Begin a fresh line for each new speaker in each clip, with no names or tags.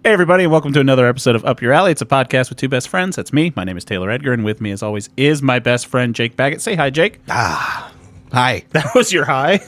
Hey, everybody, and welcome to another episode of Up Your Alley. It's a podcast with two best friends. That's me. My name is Taylor Edgar, and with me, as always, is my best friend, Jake Baggett. Say hi, Jake.
Hi.
That was your hi?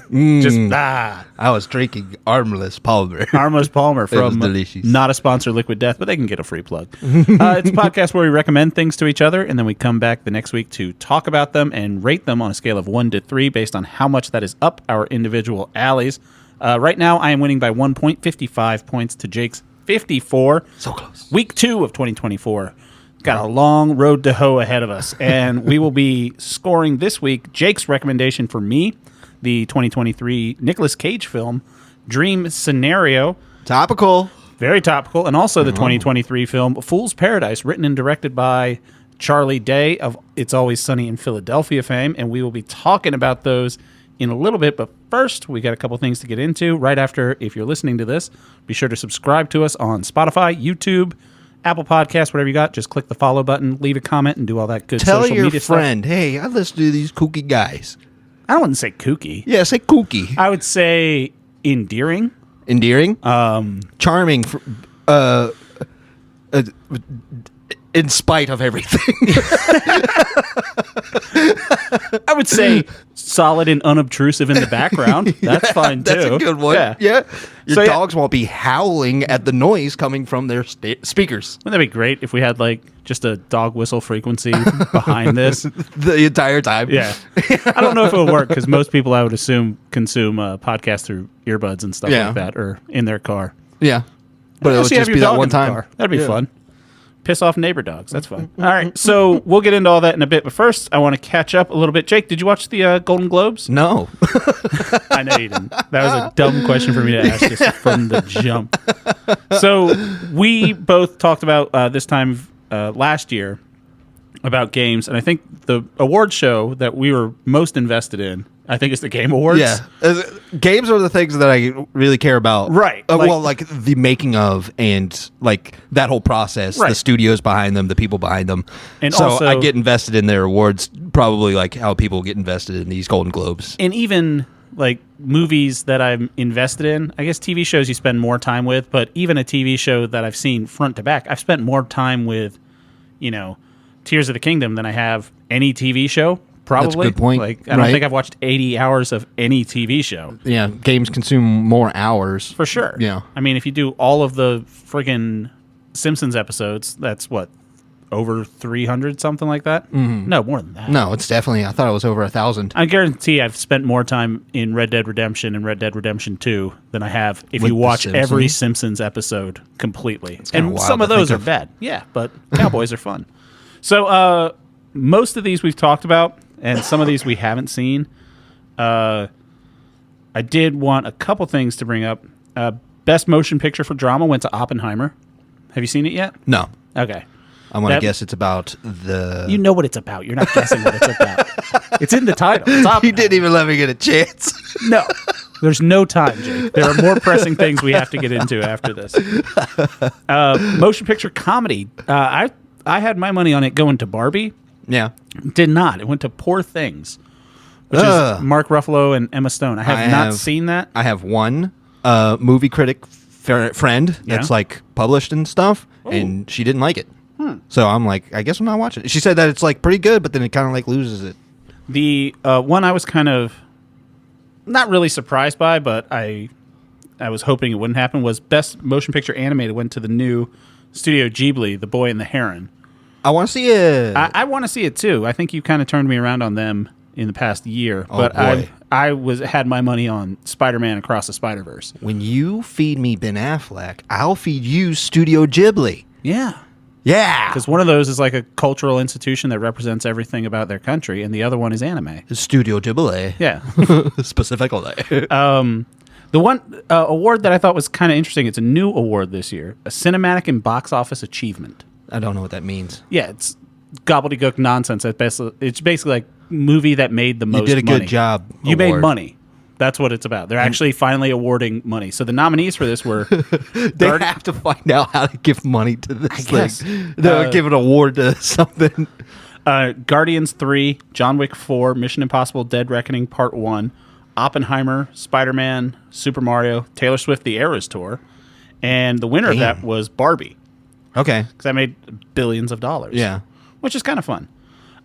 I was drinking Armless Palmer.
Armless Palmer from not a sponsor, Liquid Death, but they can get a free plug. It's a podcast where we recommend things to each other, and then we come back the next week to talk about them and rate them on a scale of 1 to 3 based on how much that is up our individual alleys. Right now, I am winning by 1 point, 55 points to Jake's 54.
So close.
Week 2 of 2024. Got a long road to hoe ahead of us. And we will be scoring this week Jake's recommendation for me, the 2023 Nicolas Cage film, Dream Scenario.
Topical.
Very topical. And also the 2023 film, Fool's Paradise, written and directed by Charlie Day of It's Always Sunny in Philadelphia fame. And we will be talking about those in a little bit, but first, we got a couple things to get into. Right after, if you're listening to this, be sure to subscribe to us on Spotify, YouTube, Apple Podcasts, whatever you got. Just click the follow button, leave a comment, and do all that good social media stuff. Tell your friend,
hey, I listen to these kooky guys.
I wouldn't say kooky.
Yeah, say kooky.
I would say endearing.
Endearing? Charming. In spite of everything.
I would say solid and unobtrusive in the background. That's fine, too.
That's a good one. Yeah. Your dogs won't be howling at the noise coming from their speakers.
Wouldn't that be great if we had, just a dog whistle frequency behind this?
The entire time?
Yeah. I don't know if it would work, because most people, I would assume, consume podcasts through earbuds and stuff like that, or in their car.
Yeah. But it would just be that one time.
That'd be fun. Piss off neighbor dogs. That's fun. All right, so we'll get into all that in a bit. But first, I want to catch up a little bit. Jake, did you watch the Golden Globes?
No.
I know you didn't. That was a dumb question for me to ask just from the jump. So we both talked about this time last year about games. And I think the award show that we were most invested in, I think, is the Game Awards.
Yeah. Games are the things that I really care about.
Right.
Like the making of and that whole process, the studios behind them, the people behind them. And so also, I get invested in their awards, probably like how people get invested in these Golden Globes.
And even movies that I'm invested in, I guess TV shows you spend more time with, but even a TV show that I've seen front to back, I've spent more time with, Tears of the Kingdom than I have any TV show. Probably.
That's a good point.
I don't think I've watched 80 hours of any TV show.
Yeah, games consume more hours.
For sure.
Yeah.
I mean, if you do all of the friggin' Simpsons episodes, that's what, over 300, something like that? Mm-hmm. No, more than that.
No, it's definitely, I thought it was over 1,000.
I guarantee I've spent more time in Red Dead Redemption and Red Dead Redemption 2 than I have if you watch every Simpsons episode completely. And some of those are bad. Yeah, but Cowboys are fun. So, most of these we've talked about, and some of these we haven't seen. I did want a couple things to bring up. Best motion picture for drama went to Oppenheimer. Have you seen it yet?
No.
Okay.
I want to guess it's about the...
You know what it's about. You're not guessing what it's about. It's in the title. It's
you didn't even let me get a chance.
No. There's no time, Jake. There are more pressing things we have to get into after this. Motion picture comedy. I had my money on it going to Barbie.
Yeah.
Did not. It went to Poor Things, which is Mark Ruffalo and Emma Stone. I have not seen that.
I have one movie critic friend that's published and stuff, and she didn't like it. So I'm like, I guess I'm not watching it. She said that it's pretty good, but then it kind of loses it.
The one I was kind of not really surprised by, but I was hoping it wouldn't happen, was Best Motion Picture Animated went to the new Studio Ghibli, The Boy and the Heron.
I want to see it.
I want to see it too. I think you kind of turned me around on them in the past year. But
boy.
I had my money on Spider-Man Across the Spider-Verse.
When you feed me Ben Affleck, I'll feed you Studio Ghibli.
Yeah.
Yeah.
Because one of those is a cultural institution that represents everything about their country, and the other one is anime.
Studio Ghibli.
Yeah.
Specifically.
The one award that I thought was kind of interesting, it's a new award this year, a Cinematic and Box Office Achievement.
I don't know what that means.
Yeah, it's gobbledygook nonsense. It's basically movie that made the most money.
You did a good job.
You made money. That's what it's about. They're actually finally awarding money. So the nominees for this were...
they have to find out how to give money to this thing. They'll give an award to something.
Guardians 3, John Wick 4, Mission Impossible Dead Reckoning Part 1, Oppenheimer, Spider-Man, Super Mario, Taylor Swift The Eras Tour, And the winner of that was Barbie.
Okay.
Because I made billions of dollars.
Yeah.
Which is kind of fun.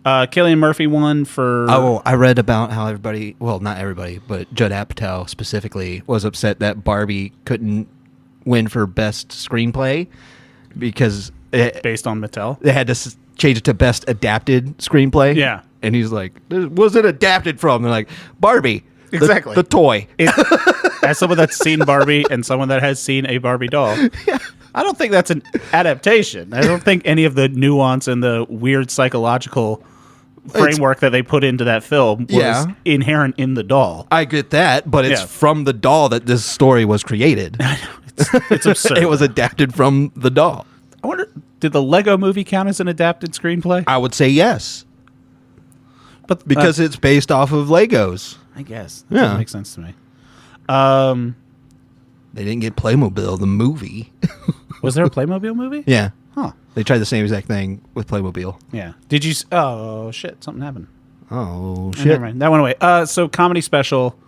Cillian Murphy won for...
Oh, I read about how everybody... Well, not everybody, but Judd Apatow specifically was upset that Barbie couldn't win for Best Screenplay because...
based on Mattel?
They had to change it to Best Adapted Screenplay.
Yeah.
And he's like, was it adapted from? They're like, Barbie.
Exactly.
The toy.
As someone that's seen Barbie and someone that has seen a Barbie doll... Yeah. I don't think that's an adaptation. I don't think any of the nuance and the weird psychological... framework that they put into that film was inherent in the doll.
I get that, but it's from the doll that this story was created.
It's absurd.
It was adapted from the doll.
I wonder, did the Lego movie count as an adapted screenplay?
I would say yes.
But
because it's based off of Legos.
I guess. That makes sense to me.
They didn't get Playmobil, the movie.
Was there a Playmobil movie?
Yeah.
Huh.
They tried the same exact thing with Playmobil.
Yeah. Did you... Oh, shit. Something happened.
Oh, shit.
Never mind. That went away. So, comedy special,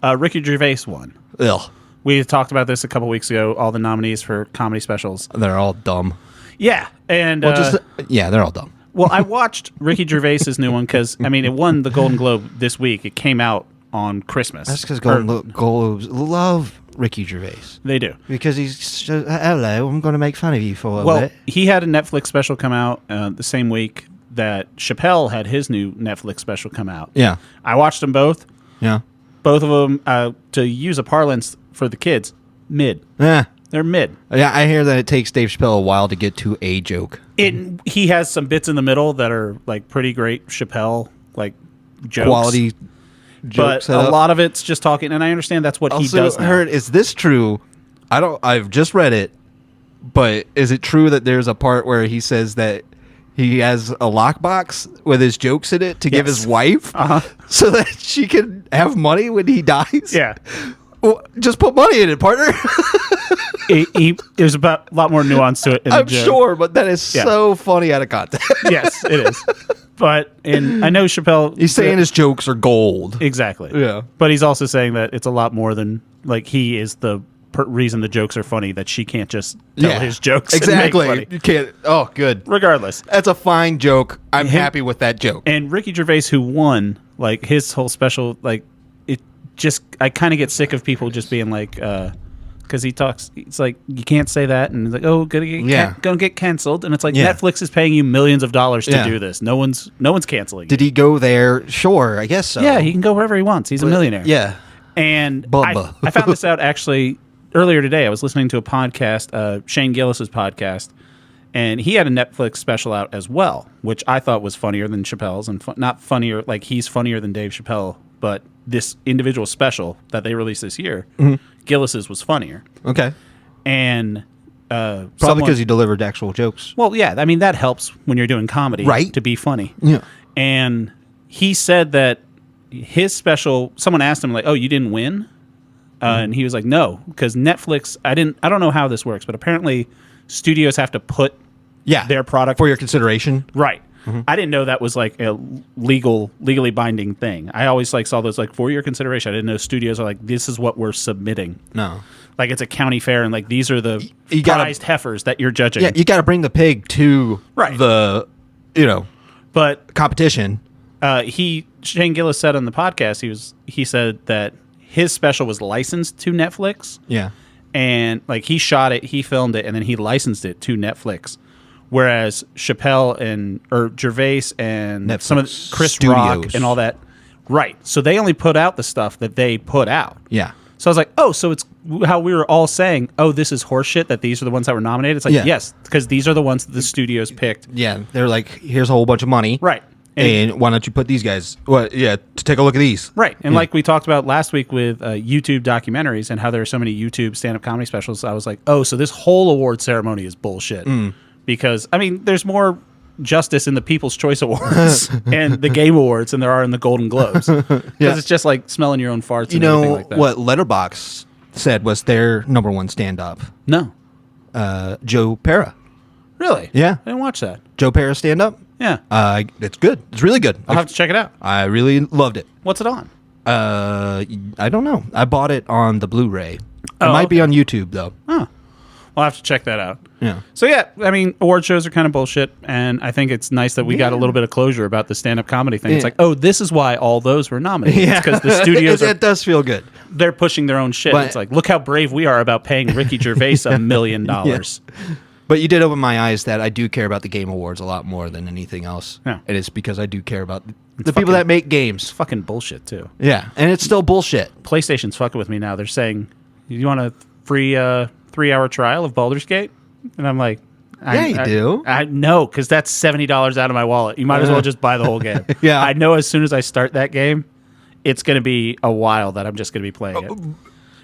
Ricky Gervais won.
Ugh.
We talked about this a couple weeks ago, all the nominees for comedy specials.
They're all dumb.
Yeah. And...
they're all dumb.
Well, I watched Ricky Gervais's new one because, I mean, it won the Golden Globe this week. It came out on Christmas.
That's because Golden Globes love Ricky Gervais.
They do.
Because he's, hello, I'm going to make fun of you for a bit.
He had a Netflix special come out the same week that Chappelle had his new Netflix special come out.
Yeah.
I watched them both.
Yeah.
Both of them, to use a parlance for the kids, mid.
Yeah.
They're mid.
Yeah, I hear that it takes Dave Chappelle a while to get to a joke.
He has some bits in the middle that are like pretty great Chappelle like jokes.
Quality jokes.
But a lot of it's just talking, and I understand that's what he does now.
Is this true? I've just read it, but is it true that there's a part where he says that he has a lockbox with his jokes in it to give his wife so that she can have money when he dies?
Yeah.
Well, just put money in it, partner.
There's a lot more nuance to it.
I'm sure, but that is so funny out of context.
Yes, it is. But I know Chappelle...
He's saying his jokes are gold.
Exactly.
Yeah.
But he's also saying that it's a lot more than... Like, he is the reason the jokes are funny, that she can't just tell his jokes
exactly.
and make money.
You can't... Oh, good.
Regardless.
That's a fine joke. I'm happy with that joke.
And Ricky Gervais, who won, like, his whole special, like... I kind of get sick of people just being like, because he talks, it's like, you can't say that, and it's like, oh, gonna get canceled, and it's like, Netflix is paying you millions of dollars to do this. No one's canceling.
Did he go there? Sure, I guess so.
Yeah, he can go wherever he wants. He's a millionaire.
Yeah,
and I found this out actually earlier today. I was listening to a podcast, Shane Gillis's podcast, and he had a Netflix special out as well, which I thought was funnier than Chappelle's, and not funnier like he's funnier than Dave Chappelle, but this individual special that they released this year, Gillis's was funnier.
Okay.
And
probably because he delivered actual jokes.
Well, yeah. I mean, that helps when you're doing comedy,
right? To
be funny.
Yeah.
And he said that his special, someone asked him, like, oh, you didn't win? And he was like, no, because Netflix, I don't know how this works, but apparently studios have to put their product
for your consideration.
Right. I didn't know that was like a legally binding thing. I always like saw those like for your consideration. I didn't know studios are like, this is what we're submitting.
No.
Like it's a county fair and like these are the prized heifers that you're judging.
Yeah, you got to bring the pig to the, but competition.
Shane Gillis said on the podcast, he said that his special was licensed to Netflix.
Yeah.
And like he shot it, he filmed it, and then he licensed it to Netflix. Whereas Chappelle or Gervais and
Netflix
some of Chris
Studios.
Rock and all that, right? So they only put out the stuff that they put out.
Yeah.
So I was like, oh, so it's how we were all saying, oh, this is horseshit that these are the ones that were nominated. It's like, yes, because these are the ones that the studios picked.
Yeah, they're like, here's a whole bunch of money,
right?
And why don't you put these guys? Well, to take a look at these,
right? And like we talked about last week with YouTube documentaries and how there are so many YouTube stand-up comedy specials, I was like, oh, so this whole award ceremony is bullshit. Because, I mean, there's more justice in the People's Choice Awards and the Game Awards than there are in the Golden Globes. Because it's just like smelling your own farts and everything like that.
What Letterboxd said was their number one stand-up?
No.
Joe Pera.
Really?
Yeah.
I didn't watch that.
Joe Pera stand-up?
Yeah.
It's good. It's really good.
I'll have to check it out.
I really loved it.
What's it on?
I don't know. I bought it on the Blu-ray. It might be on YouTube, though.
Huh. I'll have to check that out.
Yeah.
So yeah, I mean, award shows are kind of bullshit, and I think it's nice that we got a little bit of closure about the stand-up comedy thing. It's like, oh, this is why all those were nominated. Yeah. Because the studios
it does feel good.
They're pushing their own shit. But it's like, look how brave we are about paying Ricky Gervais $1 million. Yeah.
But you did open my eyes that I do care about the Game Awards a lot more than anything else.
Yeah.
And it's because I do care about the people that make games.
It's fucking bullshit, too.
Yeah, and it's still bullshit.
PlayStation's fucking with me now. They're saying, you want a free 3-hour trial of Baldur's Gate? And I'm like,
you do.
I know, because that's $70 out of my wallet. You might as well just buy the whole game.
Yeah.
I know as soon as I start that game, it's going to be a while that I'm just going to be playing it.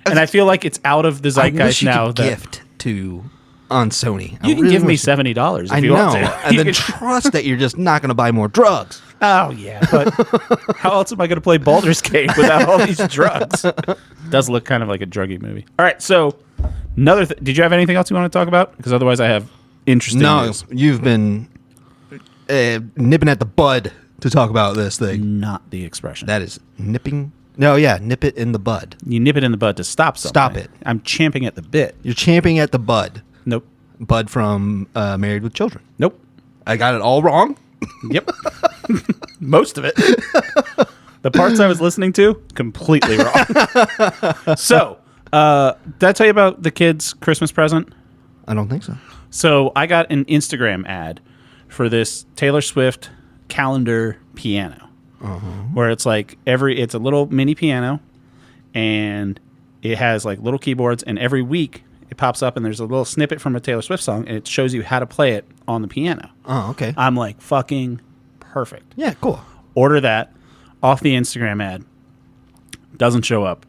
And I feel like it's out of the zeitgeist now.
Gift to on Sony.
You can give me $70 if you want to.
And then trust that you're just not going to buy more drugs.
Oh, yeah. But how else am I going to play Baldur's Gate without all these drugs? It does look kind of like a druggy movie. All right. So, did you have anything else you want to talk about? Because otherwise I have interesting news.
You've been nipping at the bud to talk about this thing.
Not the expression.
That is nipping. No, yeah. Nip it in the bud.
You nip it in the bud to stop something.
Stop it.
I'm champing at the bit.
You're champing at the bud.
Nope.
Bud from Married with Children.
Nope.
I got it all wrong?
Yep. Most of it. The parts I was listening to, completely wrong. So, did I tell you about the kids' Christmas present?
I don't think so.
So, I got an Instagram ad for this Taylor Swift calendar piano. Where it's like it's a little mini piano, and it has like little keyboards, and every week it pops up and there's a little snippet from a Taylor Swift song, and it shows you how to play it on the piano.
Oh, okay.
I'm like, fucking perfect.
Yeah, cool.
Order that off the Instagram ad. Doesn't show up.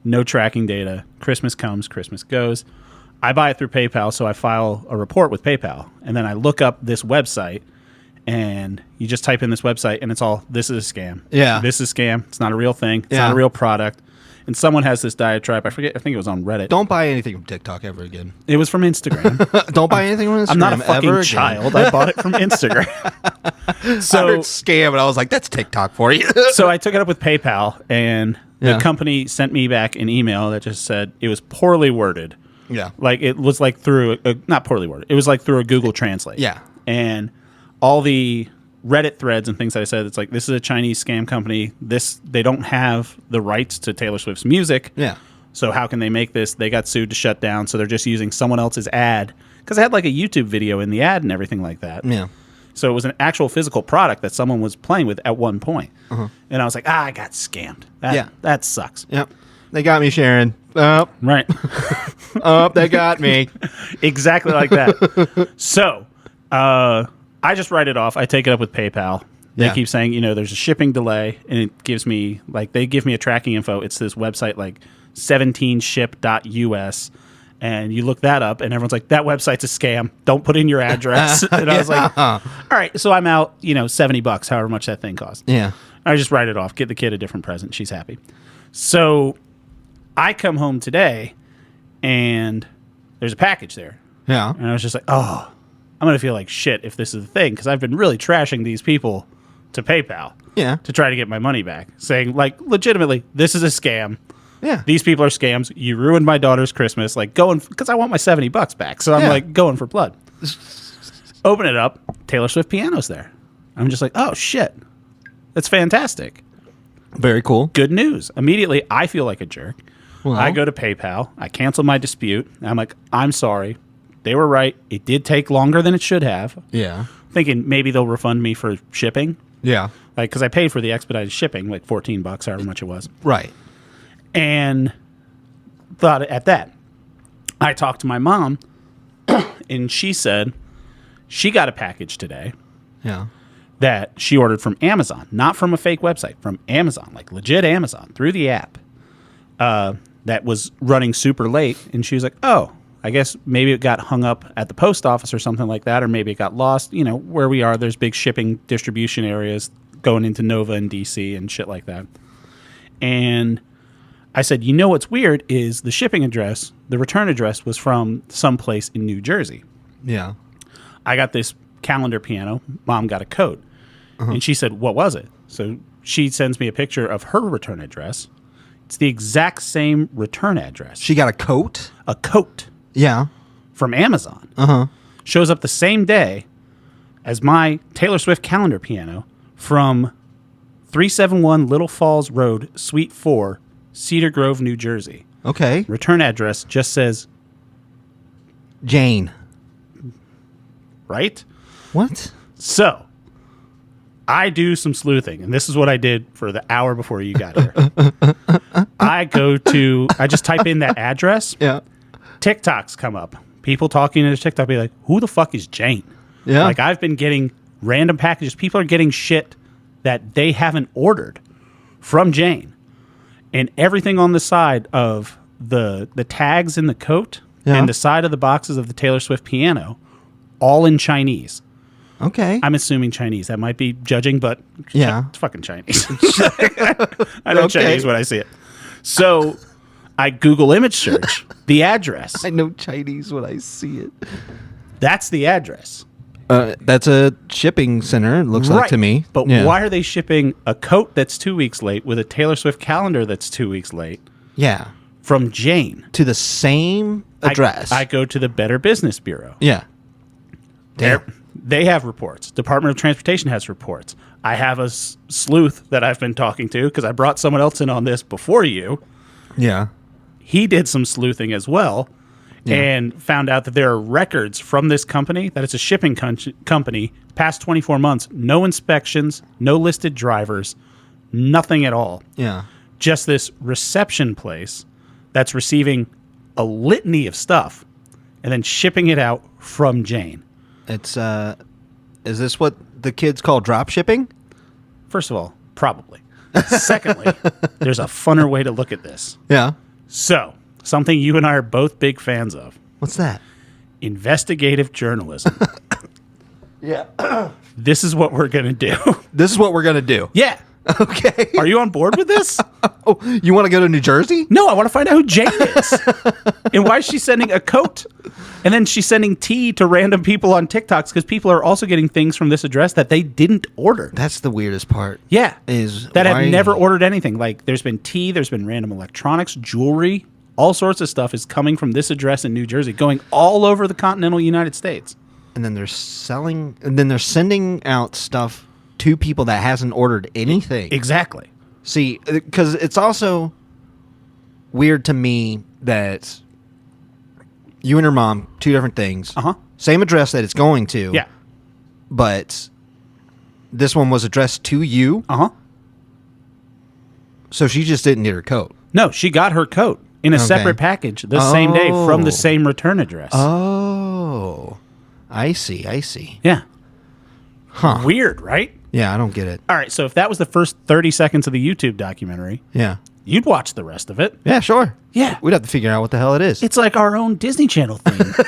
No tracking data. Christmas comes, Christmas goes. I buy it through PayPal, so I file a report with PayPal, and then I look up this website, and you just type in this website, and it's all, this is a scam.
Yeah.
This is a scam. It's not a real thing. It's not a real product. And someone has this diatribe. I forget. I think it was on Reddit.
Don't buy anything from TikTok ever again.
It was from Instagram.
Don't buy anything from Instagram.
I'm not a fucking child. I bought it from Instagram.
So I heard scam, and I was like, "That's TikTok for you."
So I took it up with PayPal, and the company sent me back an email that just said it was poorly worded.
Yeah,
like it was like through not poorly worded. It was like through a Google Translate.
Yeah,
and all the Reddit threads and things that I said, it's like, this is a Chinese scam company. They don't have the rights to Taylor Swift's music.
Yeah.
So how can they make this? They got sued to shut down, so they're just using someone else's ad. Because I had like a YouTube video in the ad and everything like that.
Yeah.
So it was an actual physical product that someone was playing with at one point. And I was like, I got scammed. That sucks.
Yep. They got me, Sharon. Oh.
Right.
Oh, they got me.
Exactly like that. So, I just write it off. I take it up with PayPal. They keep saying, there's a shipping delay, and it gives me, they give me a tracking info. It's this website, 17ship.us, and you look that up, and everyone's like, that website's a scam. Don't put in your address. And I was like, all right, so I'm out, $70, however much that thing costs.
Yeah.
I just write it off, get the kid a different present. She's happy. So I come home today, and there's a package there.
Yeah.
And I was just like, oh, I'm going to feel like shit if this is the thing, because I've been really trashing these people to PayPal to try to get my money back, saying, legitimately, this is a scam.
Yeah.
These people are scams. You ruined my daughter's Christmas. Because I want my $70 back. So I'm going for blood. Open it up. Taylor Swift piano's there. I'm just like, oh, shit. That's fantastic.
Very cool.
Good news. Immediately, I feel like a jerk. Well, I go to PayPal. I cancel my dispute. I'm like, I'm sorry. They were right. It did take longer than it should have.
Yeah.
Thinking maybe they'll refund me for shipping.
Yeah.
Because I paid for the expedited shipping, $14, however much it was.
Right.
And thought at that. I talked to my mom, and she said she got a package today.
Yeah.
That she ordered from Amazon, not from a fake website, from Amazon, legit Amazon, through the app. That was running super late, and she was like, oh, I guess maybe it got hung up at the post office or something like that, or maybe it got lost. Where we are, there's big shipping distribution areas going into Nova and DC and shit like that. And I said, what's weird is the shipping address, the return address was from someplace in New Jersey.
Yeah.
I got this calendar piano. Mom got a coat. And she said, what was it? So she sends me a picture of her return address. It's the exact same return address.
She got a coat?
A coat.
Yeah.
from Amazon.
Uh-huh.
Shows up the same day as my Taylor Swift calendar piano from 371 Little Falls Road, Suite 4, Cedar Grove, New Jersey.
Okay.
Return address just says
Jane.
Right?
What?
So, I do some sleuthing, and this is what I did for the hour before you got here. I just type in that address.
Yeah.
TikToks come up. People talking to the TikTok be like, who the fuck is Jane?
Yeah.
Like, I've been getting random packages. People are getting shit that they haven't ordered from Jane. And everything on the side of the tags in the coat and the side of the boxes of the Taylor Swift piano, all in Chinese.
Okay.
I'm assuming Chinese. That might be judging, but it's fucking Chinese. I know Chinese when I see it. So I Google image search the address.
I know Chinese when I see it.
That's the address.
That's a shipping center, it looks like to me.
But why are they shipping a coat that's 2 weeks late with a Taylor Swift calendar that's 2 weeks late?
Yeah.
From Jane.
To the same address.
I go to the Better Business Bureau.
Yeah.
They have reports. Department of Transportation has reports. I have a sleuth that I've been talking to because I brought someone else in on this before you.
Yeah.
He did some sleuthing as well and found out that there are records from this company, that it's a shipping company, past 24 months, no inspections, no listed drivers, nothing at all.
Yeah.
Just this reception place that's receiving a litany of stuff and then shipping it out from Jane.
It's is this what the kids call drop shipping?
First of all, probably. Secondly, there's a funner way to look at this.
Yeah.
So, something you and I are both big fans of.
What's that?
Investigative journalism.
Yeah.
This is what we're going to do.
This is what we're going to do.
Yeah.
Okay.
Are you on board with this?
Oh, you want to go to New Jersey?
No, I want to find out who Jane is. And why is she sending a coat? And then she's sending tea to random people on TikToks because people are also getting things from this address that they didn't order.
That's the weirdest part.
Yeah.
Is
that have never ordered anything. Like, there's been tea, there's been random electronics, jewelry, all sorts of stuff is coming from this address in New Jersey, going all over the continental United States.
And then they're sending out stuff to people that hasn't ordered anything.
Exactly.
See, because it's also weird to me that you and her mom, two different things.
Uh-huh.
Same address that it's going to.
Yeah.
But this one was addressed to you.
Uh-huh.
So she just didn't get her coat.
No, she got her coat in a separate package the same day from the same return address.
Oh. I see.
Yeah.
Huh.
Weird, right?
Yeah, I don't get it.
All right, so if that was the first 30 seconds of the YouTube documentary,
yeah,
you'd watch the rest of it.
Yeah, sure.
Yeah.
We'd have to figure out what the hell it is.
It's like our own Disney Channel thing.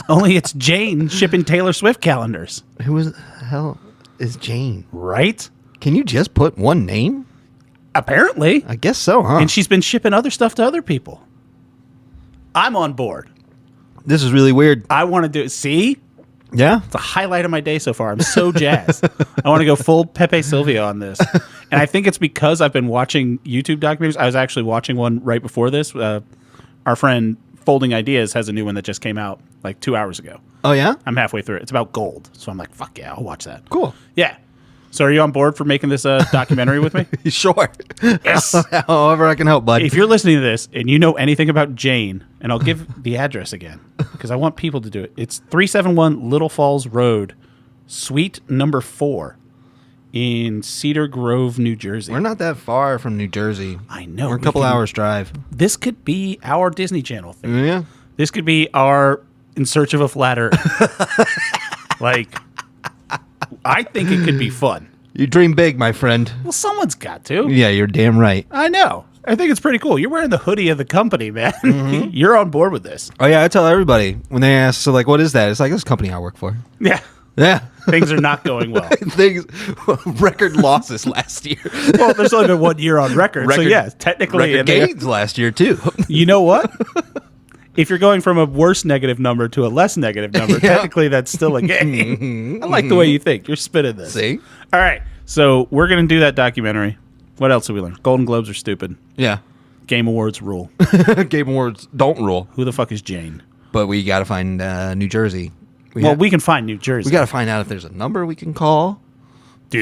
Only it's Jane shipping Taylor Swift calendars.
Who the hell is Jane?
Right?
Can you just put one name?
Apparently.
I guess so, huh?
And she's been shipping other stuff to other people. I'm on board.
This is really weird.
I want to do it. See?
Yeah.
It's a highlight of my day so far. I'm so jazzed. I want to go full Pepe Silvia on this. And I think it's because I've been watching YouTube documentaries. I was actually watching one right before this. Our friend Folding Ideas has a new one that just came out like 2 hours ago.
Oh, yeah?
I'm halfway through it. It's about gold. So I'm like, fuck yeah, I'll watch that.
Cool.
Yeah. So are you on board for making this documentary with me?
Sure.
Yes.
However I can help, bud.
If you're listening to this and you know anything about Jane, and I'll give the address again because I want people to do it. It's 371 Little Falls Road, Suite number 4 in Cedar Grove, New Jersey.
We're not that far from New Jersey.
I know.
We're a couple hours drive.
This could be our Disney Channel thing.
Yeah.
This could be our In Search of a Flat Earth. Like, I think it could be fun.
You dream big, my friend.
Well, someone's got to.
Yeah, you're damn right.
I know. I think it's pretty cool. You're wearing the hoodie of the company, man. Mm-hmm. You're on board with this.
Oh, yeah, I tell everybody when they ask, so like, what is that? It's like, this company I work for.
Yeah.
Yeah.
Things are not going well.
Record losses last year.
Well, there's only been 1 year on record. So, yeah, technically.
Record gains last year, too.
You know what? If you're going from a worse negative number to a less negative number, technically that's still a gain. I like the way you think. You're spinning this.
See?
All right. So we're going to do that documentary. What else did we learn? Golden Globes are stupid.
Yeah.
Game Awards rule.
Game Awards don't rule.
Who the fuck is Jane?
But we got to find New Jersey.
We can find New Jersey.
We got to find out if there's a number we can call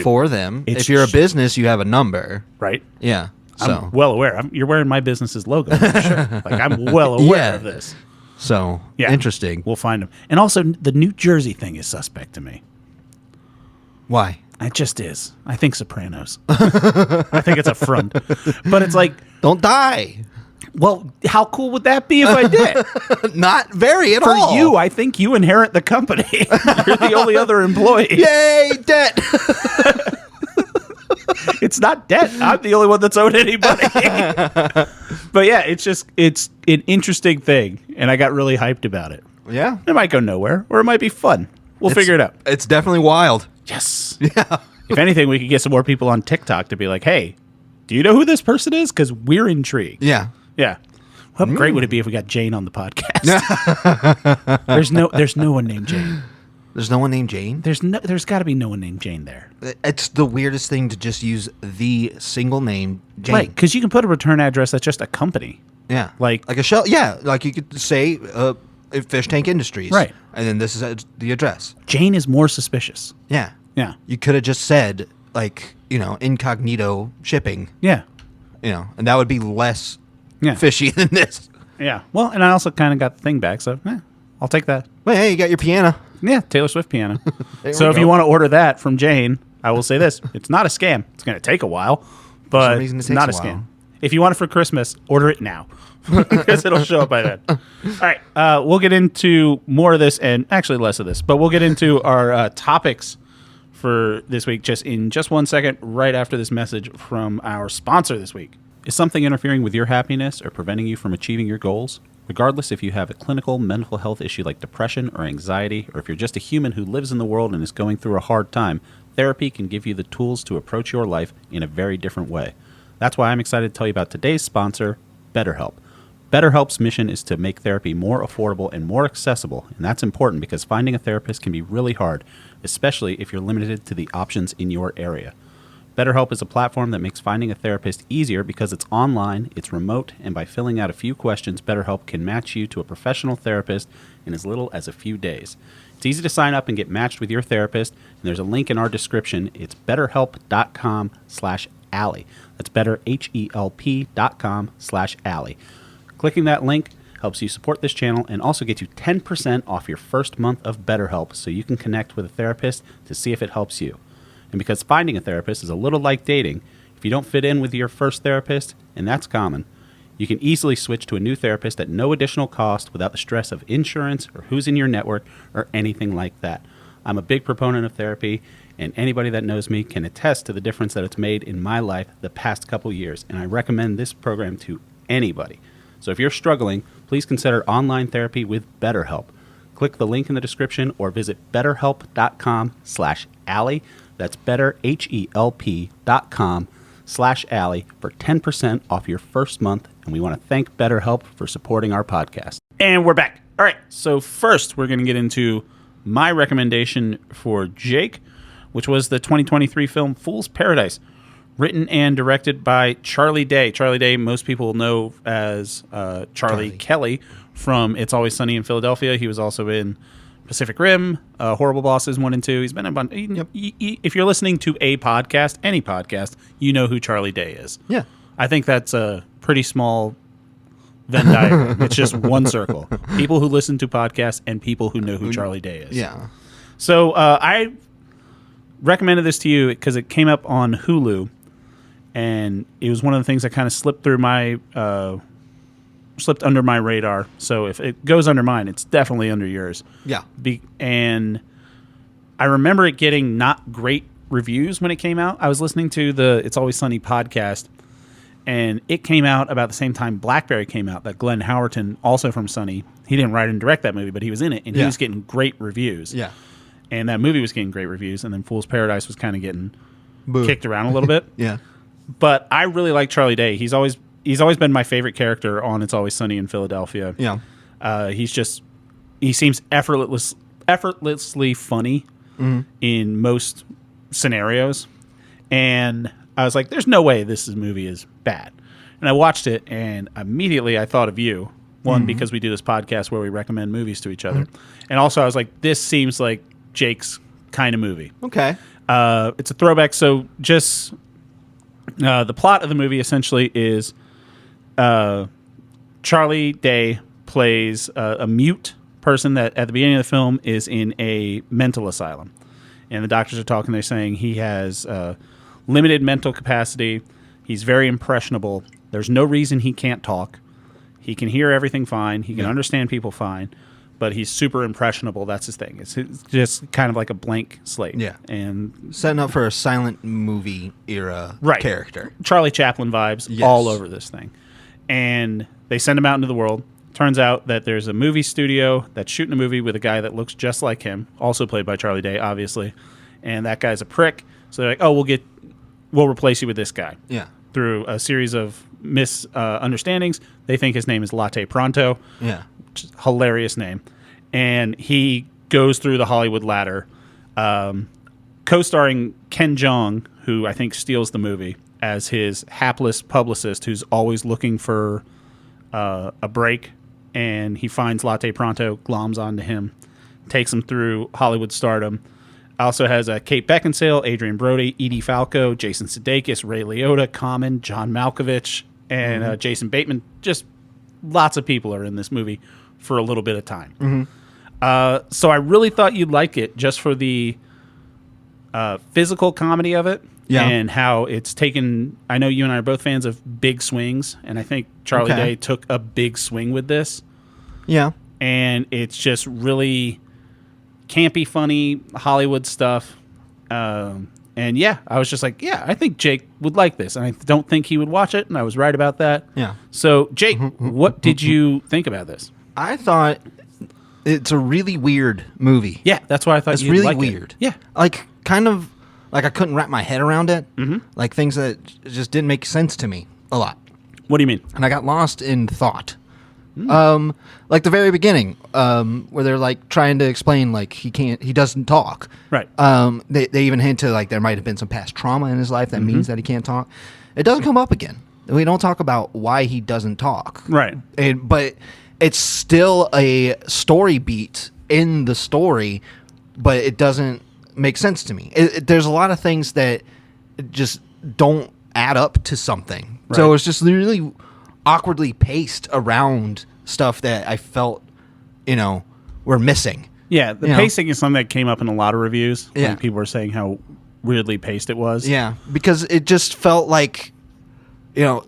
for them.
It's
if you're a business, you have a number.
Right?
Yeah. So.
I'm well aware. You're wearing my business's logo, for sure. Like, I'm well aware of this.
So, interesting.
We'll find them. And also, the New Jersey thing is suspect to me.
Why?
It just is. I think Sopranos. I think it's a front. But it's like...
Don't die.
Well, how cool would that be if I did?
Not very at all.
For you, I think you inherit the company. You're the only other employee.
Yay, debt.
It's not debt. I'm the only one that's owed anybody. But yeah, it's an interesting thing, and I got really hyped about it.
Yeah.
It might go nowhere, or it might be fun. We'll figure it out.
It's definitely wild.
Yes.
Yeah.
If anything, we could get some more people on TikTok to be like, hey, do you know who this person is? Because we're intrigued.
Yeah.
Yeah. How great would it be if we got Jane on the podcast? There's no one named Jane.
There's no one named Jane?
There's got to be no one named Jane there.
It's the weirdest thing to just use the single name Jane.
Right, because you can put a return address that's just a company.
Yeah.
Like
a shell. Yeah, like you could say Fish Tank Industries.
Right.
And then this is the address.
Jane is more suspicious.
Yeah.
Yeah.
You could have just said, like, incognito shipping.
Yeah.
And that would be less fishy than this.
Yeah. Well, and I also kind of got the thing back, so I'll take that.
Well, hey, you got your piano.
Yeah, Taylor Swift piano. So if you want to order that from Jane, I will say this. It's not a scam. It's going to take a while, but it's not a scam. If you want it for Christmas, order it now because it'll show up by then. All right. We'll get into more of this and actually less of this, but we'll get into our topics for this week in just 1 second, right after this message from our sponsor this week. Is something interfering with your happiness or preventing you from achieving your goals? Regardless if you have a clinical mental health issue like depression or anxiety, or if you're just a human who lives in the world and is going through a hard time, therapy can give you the tools to approach your life in a very different way. That's why I'm excited to tell you about today's sponsor, BetterHelp. BetterHelp's mission is to make therapy more affordable and more accessible, and that's important because finding a therapist can be really hard, especially if you're limited to the options in your area. BetterHelp is a platform that makes finding a therapist easier because it's online, it's remote, and by filling out a few questions, BetterHelp can match you to a professional therapist in as little as a few days. It's easy to sign up and get matched with your therapist, and there's a link in our description. It's betterhelp.com/Allie. That's betterhelp.com/Allie. Clicking that link helps you support this channel and also get you 10% off your first month of BetterHelp so you can connect with a therapist to see if it helps you. And because finding a therapist is a little like dating, if you don't fit in with your first therapist, and that's common, you can easily switch to a new therapist at no additional cost without the stress of insurance or who's in your network or anything like that. I'm a big proponent of therapy, and anybody that knows me can attest to the difference that it's made in my life the past couple years, and I recommend this program to anybody. So if you're struggling, please consider online therapy with BetterHelp. Click the link in the description or visit betterhelp.com/Allie. That's betterhelp.com/Allie for 10% off your first month. And we want to thank BetterHelp for supporting our podcast. And we're back. All right. So first, we're going to get into my recommendation for Jake, which was the 2023 film Fool's Paradise, written and directed by Charlie Day. Charlie Day, most people know as Charlie Kelly from It's Always Sunny in Philadelphia. He was also in Pacific Rim, Horrible Bosses 1 and 2. He's been in a bunch. If you're listening to a podcast, any podcast, you know who Charlie Day is.
Yeah.
I think that's a pretty small Venn diagram. It's just one circle. People who listen to podcasts and people who know who Charlie Day is.
Yeah.
So I recommended this to you because it came up on Hulu, and it was one of the things that kind of slipped through my slipped under my radar. So if it goes under mine, it's definitely under yours.
Yeah.
And I remember it getting not great reviews when it came out. I was listening to the It's Always Sunny podcast, and it came out about the same time Blackberry came out, that Glenn Howerton, also from Sunny. He didn't write and direct that movie, but he was in it, and he was getting great reviews.
Yeah.
And that movie was getting great reviews, and then Fool's Paradise was kind of getting kicked around a little bit.
Yeah.
But I really like Charlie Day. He's always been my favorite character on It's Always Sunny in Philadelphia.
Yeah.
He seems effortlessly funny in most scenarios. And I was like, there's no way this movie is bad. And I watched it, and immediately I thought of you One, because we do this podcast where we recommend movies to each other. And also I was like, this seems like Jake's kind of movie.
Okay.
It's a throwback. So just the plot of the movie essentially is Charlie Day plays a mute person that at the beginning of the film is in a mental asylum. And the doctors are talking. They're saying he has limited mental capacity. He's very impressionable. There's no reason he can't talk. He can hear everything fine. He can understand people fine. But he's super impressionable. That's his thing. It's just kind of like a blank slate.
Yeah.
And
setting up for a silent movie era character.
Charlie Chaplin vibes all over this thing. And they send him out into the world. Turns out that there's a movie studio that's shooting a movie with a guy that looks just like him, also played by Charlie Day, obviously. And that guy's a prick. So they're like, oh, we'll replace you with this guy.
Yeah.
Through a series of misunderstandings, they think his name is Latte Pronto.
Yeah.
Which is a hilarious name. And he goes through the Hollywood ladder, co-starring Ken Jeong, who I think steals the movie, as his hapless publicist who's always looking for a break. And he finds Latte Pronto, gloms onto him, takes him through Hollywood stardom. Also has Kate Beckinsale, Adrian Brody, Edie Falco, Jason Sudeikis, Ray Liotta, Common, John Malkovich, and Jason Bateman. Just lots of people are in this movie for a little bit of time. So I really thought you'd like it just for the physical comedy of it. Yeah. And how it's taken. I know you and I are both fans of big swings, and I think Charlie Day took a big swing with this.
Yeah.
And it's just really campy, funny Hollywood stuff. And yeah, I was just like, yeah, I think Jake would like this. And I don't think he would watch it, and I was right about that.
Yeah.
So, Jake, what did you think about this?
I thought it's a really weird movie.
Yeah, that's why I thought you'd like it.
It's really weird.
Yeah.
Like, kind of... Like, I couldn't wrap my head around it. Like, things that just didn't make sense to me a lot.
What do you mean?
And I got lost in thought. Like, the very beginning, where they're, like, trying to explain, like, he doesn't talk.
Right.
They even hint to, like, there might have been some past trauma in his life that means that he can't talk. It doesn't come up again. We don't talk about why he doesn't talk.
Right.
But it's still a story beat in the story, but it doesn't make sense to me. There's a lot of things that just don't add up to something. Right. So it's just really awkwardly paced around stuff that I felt, were missing.
Yeah, the pacing is something that came up in a lot of reviews. Yeah. Like people were saying how weirdly paced it was.
Yeah, because it just felt like,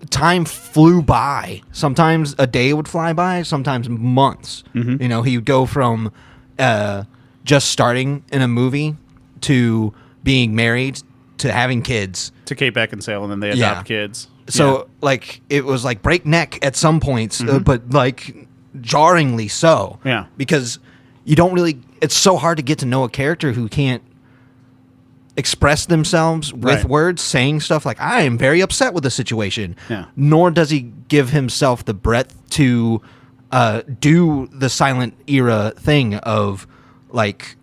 time flew by. Sometimes a day would fly by, sometimes months. He would go from just starting in a movie to being married to having kids
to Kate Beckinsale, and then they adopt kids.
So like it was like breakneck at some points, but like jarringly so.
Yeah,
because you don't really. It's so hard to get to know a character who can't express themselves with words, saying stuff like "I am very upset with the situation."
Yeah.
Nor does he give himself the breadth to do the silent era thing of like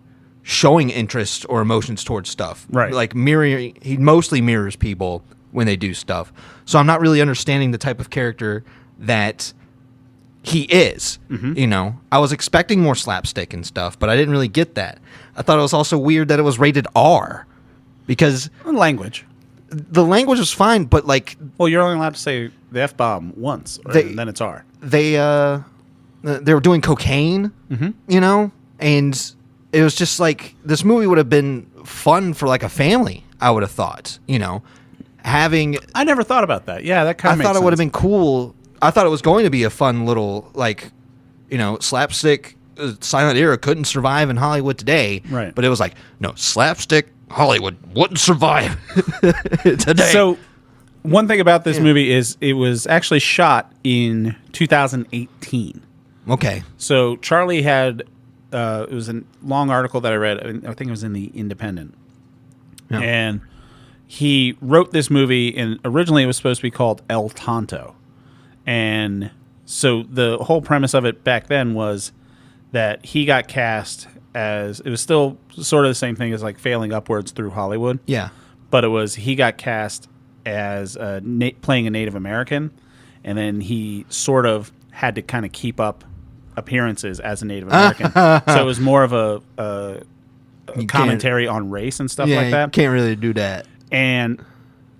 showing interest or emotions towards stuff.
Right.
Like he mostly mirrors people when they do stuff. So I'm not really understanding the type of character that he is. I was expecting more slapstick and stuff, but I didn't really get that. I thought it was also weird that it was rated R because
language.
The language was fine, but like,
well, you're only allowed to say the F-bomb once, and then it's R.
They were doing cocaine, and it was just like this movie would have been fun for like a family. I would have thought, I
never thought about that. Yeah, that kind of.
I thought it would have been cool. I thought it was going to be a fun little like, slapstick. Silent era couldn't survive in Hollywood today.
Right.
But it was like, no, slapstick Hollywood wouldn't survive today.
So one thing about this movie is it was actually shot in 2018.
Okay.
So Charlie had. It was a long article that I read. I think it was in the Independent. Yeah. And he wrote this movie, and originally it was supposed to be called El Tonto. And so the whole premise of it back then was that he got cast as... It was still sort of the same thing as like Failing Upwards through Hollywood.
Yeah.
But it was he got cast as playing a Native American, and then he sort of had to kind of keep up appearances as a Native American. So it was more of a commentary on race and stuff like that.
You can't really do that.
And,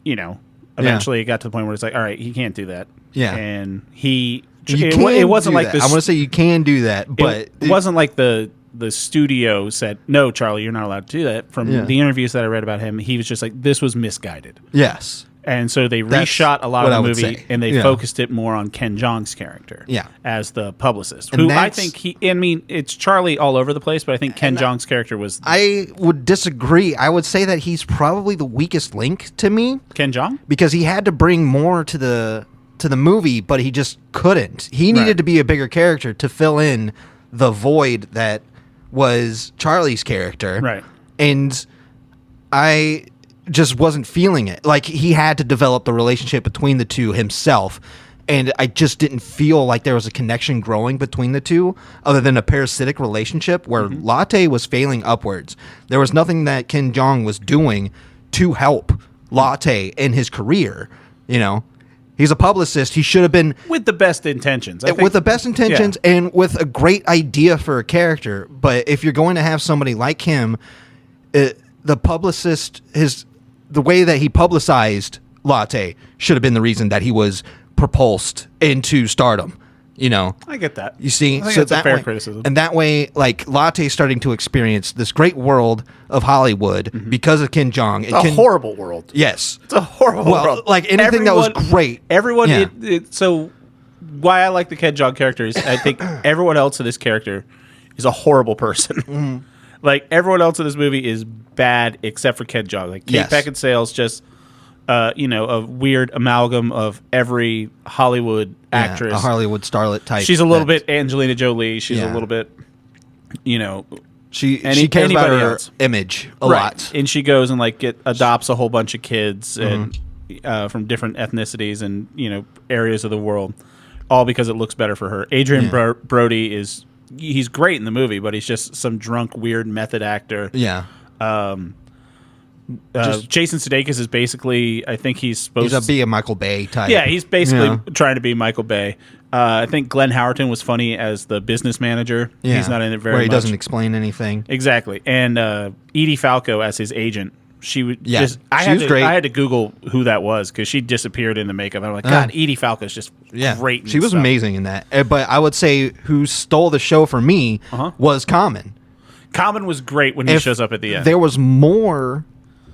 eventually it got to the point where it's like, all right, he can't do that.
Yeah.
And it wasn't like this.
I want to say you can do that, but
it wasn't like the studio said, no, Charlie, you're not allowed to do that. From the interviews that I read about him, he was just like, this was misguided.
Yes.
And so they reshot a lot of the movie, and they focused it more on Ken Jeong's character as the publicist. And who I think it's Charlie all over the place, but I think Ken Jeong's character was...
I would disagree. I would say that he's probably the weakest link to me.
Ken Jeong?
Because he had to bring more to the movie, but he just couldn't. He needed to be a bigger character to fill in the void that was Charlie's character.
Right.
And I just wasn't feeling it. Like, he had to develop the relationship between the two himself, and I just didn't feel like there was a connection growing between the two other than a parasitic relationship where Latte was failing upwards. There was nothing that Ken Jeong was doing to help Latte in his career. He's a publicist. He should have been...
With the best intentions.
With the best intentions and with a great idea for a character. But if you're going to have somebody like him, the publicist... The way that he publicized Latte should have been the reason that he was propulsed into stardom.
I get that.
You see,
I think that's a fair criticism.
And that way, like, Latte's starting to experience this great world of Hollywood because of Ken Jeong.
It's a horrible world.
Yes,
it's a horrible world.
Like anything that was great.
Everyone. So why I like the Ken Jeong character is I think everyone else in this character is a horrible person. Like, everyone else in this movie is bad except for Ken Jeong. Like, Kate Beckinsale's just, a weird amalgam of every Hollywood actress.
A Hollywood starlet type.
She's a little bit Angelina Jolie. She's a little bit,
She cares about her image a lot.
And she goes and, like, adopts a whole bunch of kids and from different ethnicities and, areas of the world, all because it looks better for her. Adrian Brody is... He's great in the movie, but he's just some drunk, weird method actor.
Yeah.
Jason Sudeikis is basically, I think he's supposed to
be a Michael Bay type.
Yeah, he's basically trying to be Michael Bay. I think Glenn Howerton was funny as the business manager.
Yeah.
He's not in it very much.
Where he doesn't explain anything.
Exactly. And Edie Falco as his agent. She was great. I had to Google who that was because she disappeared in the makeup. I'm like, God, Edie Falco is just great.
She was amazing in that. But I would say who stole the show for me was Common.
Common was great when he shows up at the end.
There was more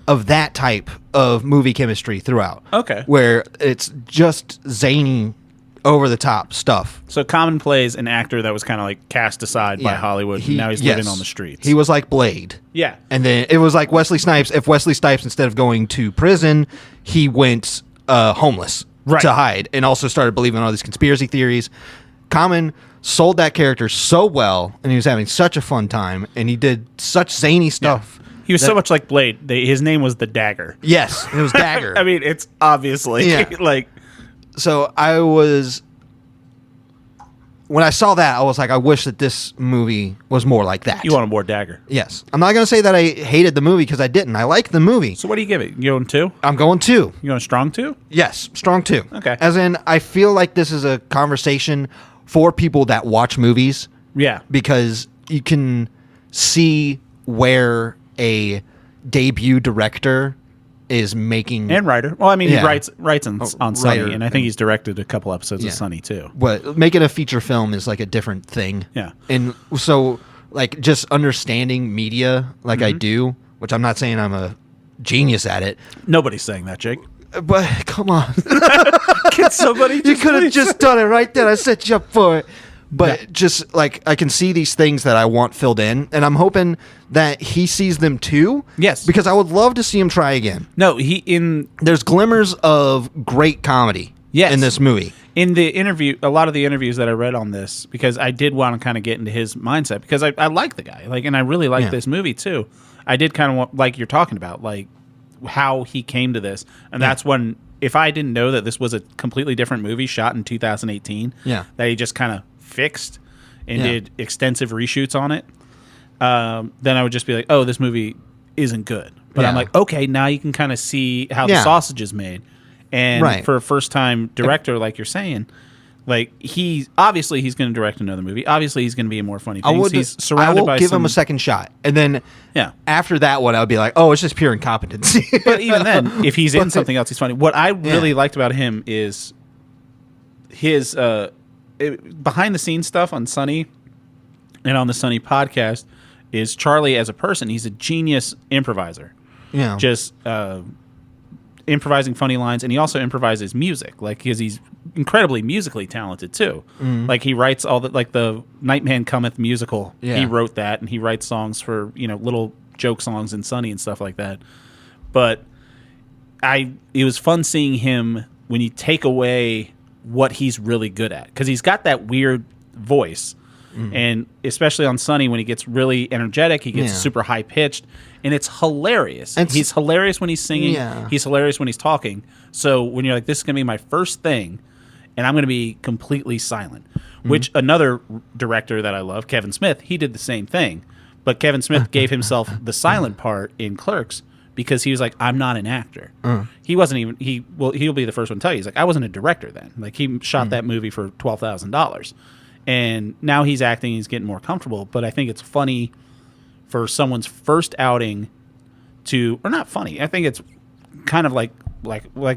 of that type of movie chemistry throughout.
Okay.
Where it's just zany, over-the-top stuff.
So Common plays an actor that was kind of like cast aside by Hollywood, and now he's living on the streets.
He was like Blade.
Yeah.
And then it was like Wesley Snipes. If Wesley Snipes, instead of going to prison, he went homeless to hide and also started believing in all these conspiracy theories. Common sold that character so well, and he was having such a fun time, and he did such zany stuff.
Yeah. He was so much like Blade. His name was the Dagger.
Yes, it was Dagger.
I mean, it's obviously like...
So when I saw that, I was like, I wish that this movie was more like that.
You wanted more Dagger.
Yes. I'm not going to say that I hated the movie because I didn't. I liked the movie.
So what do you give it? You going 2?
I'm going 2.
You going strong 2?
Yes, strong 2.
Okay.
As in, I feel like this is a conversation for people that watch movies.
Yeah.
Because you can see where a debut director is making...
And writer. Well, I mean, he writes on Sunny,
writer,
and I think he's directed a couple episodes of Sunny, too.
But making a feature film is like a different thing.
Yeah.
And so, like, just understanding media like I do, which I'm not saying I'm a genius at it.
Nobody's saying that, Jake.
But, come on.
Can somebody
You could have just done it right there. I set you up for it. But just, like, I can see these things that I want filled in, and I'm hoping that he sees them too.
Yes.
Because I would love to see him try again.
No,
there's glimmers of great comedy in this movie.
In the interview, a lot of the interviews that I read on this, because I did want to kind of get into his mindset, because I like the guy, like, and I really like this movie too. I did kind of want, like you're talking about, like, how he came to this. And that's when, if I didn't know that this was a completely different movie shot in 2018, that he just kind of fixed and did extensive reshoots on it, then I would just be like, oh, this movie isn't good. But I'm like, okay, now you can kind of see how the sausage is made. And for a first-time director, like you're saying, Like he's going to direct another movie. Obviously, he's going to be in more funny things. He's surrounded by
give him a second shot, and then after that one, I would be like, oh, it's just pure incompetency.
But even then, if he's in something else, he's funny. What I really liked about him is his behind the scenes stuff on Sunny and on the Sunny podcast is Charlie as a person. He's a genius improviser.
Yeah,
just improvising funny lines, and he also improvises music, like because he's incredibly musically talented too. Like he writes all the Nightman Cometh musical. He wrote that, and he writes songs for little joke songs in Sunny and stuff like that. But it was fun seeing him when you take away what he's really good at, because he's got that weird voice. And especially on Sunny, when he gets really energetic, he gets super high pitched, and it's hilarious. He's hilarious when he's singing. He's hilarious when he's talking. So when you're like, this is going to be my first thing, and I'm going to be completely silent, which another director that I love, Kevin Smith, he did the same thing. But Kevin Smith gave himself the silent part in Clerks because he was like, I'm not an actor. He wasn't even, he'll be the first one to tell you. He's like, I wasn't a director then. Like he shot that movie for $12,000. And now he's acting, he's getting more comfortable. But I think it's funny for someone's first outing or not funny. I think it's kind of like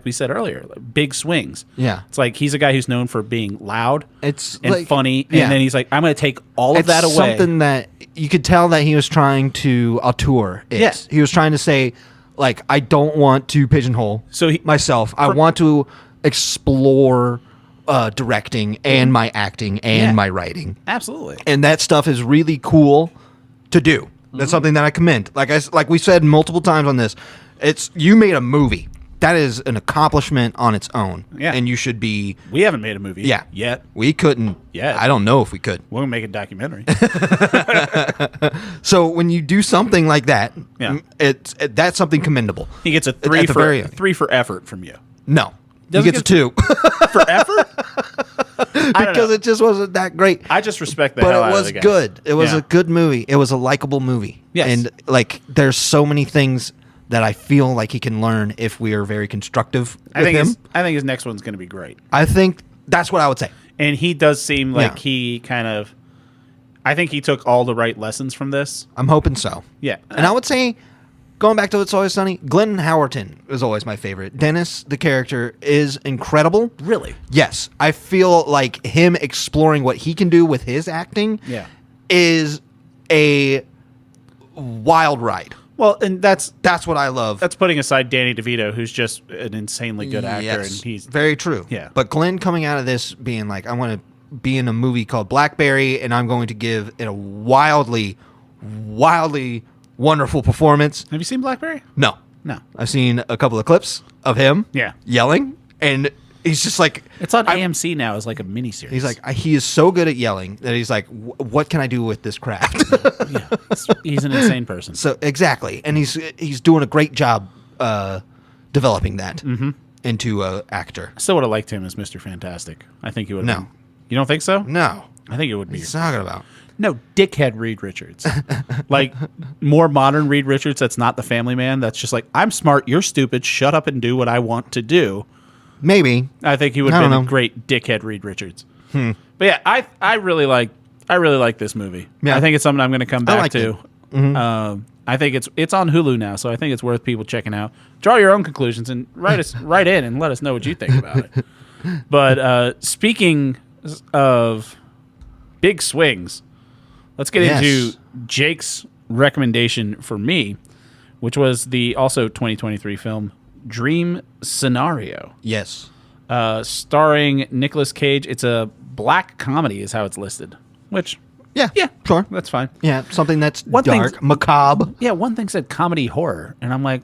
we said earlier, like big swings. Yeah. It's like he's a guy who's known for being loud and funny. And then he's like, I'm going to take all of that away.
Something that you could tell that he was trying to auteur it. Yeah. He was trying to say, like, I don't want to pigeonhole myself. I want to explore directing and my acting and my writing.
Absolutely.
And that stuff is really cool to do. That's something that I commend. Like we said multiple times on this, you made a movie. That is an accomplishment on its own. Yeah. And you should be...
We haven't made a movie yet.
We couldn't. Yeah. I don't know if we could.
We're going to make a documentary.
So when you do something like that, that's something commendable.
He gets a 3 for effort from you.
No. He gets a 2.
For effort?
Because it just wasn't that great.
I just respect that. But it
was good. It was a good movie. It was a likable movie. Yes. And there's so many things that I feel like he can learn if we are very constructive with him.
I think his next one's going to be great.
I think that's what I would say.
And he does seem like he kind of... I think he took all the right lessons from this.
I'm hoping so.
Yeah.
And I would say, going back to It's Always Sunny, Glenn Howerton is always my favorite. Dennis, the character, is incredible.
Really?
Yes. I feel like him exploring what he can do with his acting is a wild ride.
Well, and that's
what I love.
That's putting aside Danny DeVito, who's just an insanely good actor.
Yes,
and he's
very true.
Yeah.
But Glenn coming out of this being like, I want to be in a movie called Blackberry, and I'm going to give it a wildly, wildly wonderful performance.
Have you seen Blackberry?
No. I've seen a couple of clips of him yelling, and he's just like...
It's on AMC now as like a miniseries.
He's like, he is so good at yelling that he's like, what can I do with this craft?
He's an insane person.
So exactly. And he's doing a great job developing that into an actor.
I still would have liked him as Mr. Fantastic. I think he would have been. You don't think so?
No.
I think it would be.
What are you talking about?
No, dickhead Reed Richards. Like, more modern Reed Richards that's not the family man. That's just like, I'm smart, you're stupid, shut up and do what I want to do.
Maybe.
I think he would have been a great dickhead Reed Richards. But yeah, I really like this movie. Yeah. I think it's something I'm going to come back to. I think it's on Hulu now, so I think it's worth people checking out. Draw your own conclusions and write in and let us know what you think about it. But speaking of big swings, let's get into Jake's recommendation for me, which was the also 2023 film Dream Scenario.
Yes.
Starring Nicolas Cage. It's a black comedy is how it's listed, which... Yeah,
sure.
That's fine.
Yeah, something that's dark, macabre.
Yeah, one thing said comedy horror, and I'm like,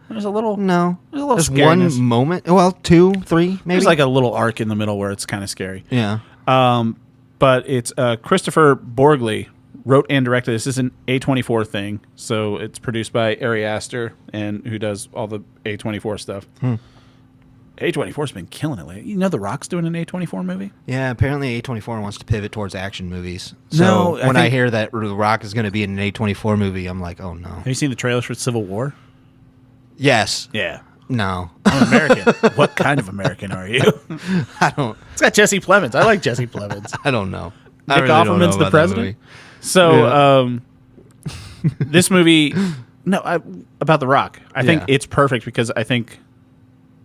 there's a little...
No.
There's
one moment. Well, 2, 3, maybe.
There's like a little arc in the middle where it's kind of scary.
Yeah.
But it's Christopher Borgley wrote and directed. This is an A24 thing, so it's produced by Ari Aster, and who does all the A24 stuff. A24's been killing it lately. You know The Rock's doing an A24 movie?
Yeah, apparently A24 wants to pivot towards action movies. So when I hear that The Rock is going to be in an A24 movie, I'm like, oh no.
Have you seen the trailers for Civil War?
Yes.
Yeah.
No.
I'm American. What kind of American are you?
I don't.
It's got Jesse Plemons. I like Jesse Plemons.
I don't know.
Nick Offerman's the president. So, this movie, about The Rock. I think it's perfect because I think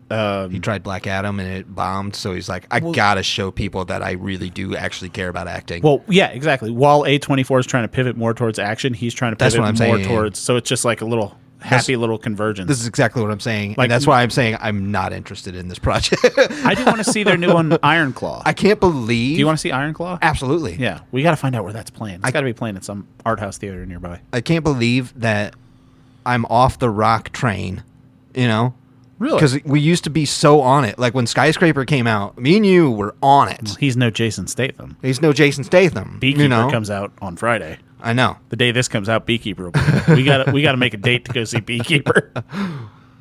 he tried Black Adam and it bombed. So he's like, I gotta show people that I really do actually care about acting.
Well, yeah, exactly. While A24 is trying to pivot more towards action, he's trying to pivot more towards. So it's just like a little happy little convergence.
This is exactly what I'm saying. Like, and that's why I'm saying I'm not interested in this project.
I do want to see their new one, Iron Claw.
I can't believe.
Do you want to see Iron Claw?
Absolutely.
Yeah, we got to find out where that's playing. It's got to be playing at some art house theater nearby.
I can't believe that I'm off the Rock train. You know.
Really?
Because we used to be so on it. Like when Skyscraper came out, me and you were on it.
Well, he's no Jason Statham.
Beekeeper
comes out on Friday.
I know.
The day this comes out, Beekeeper will be. We got to make a date to go see Beekeeper.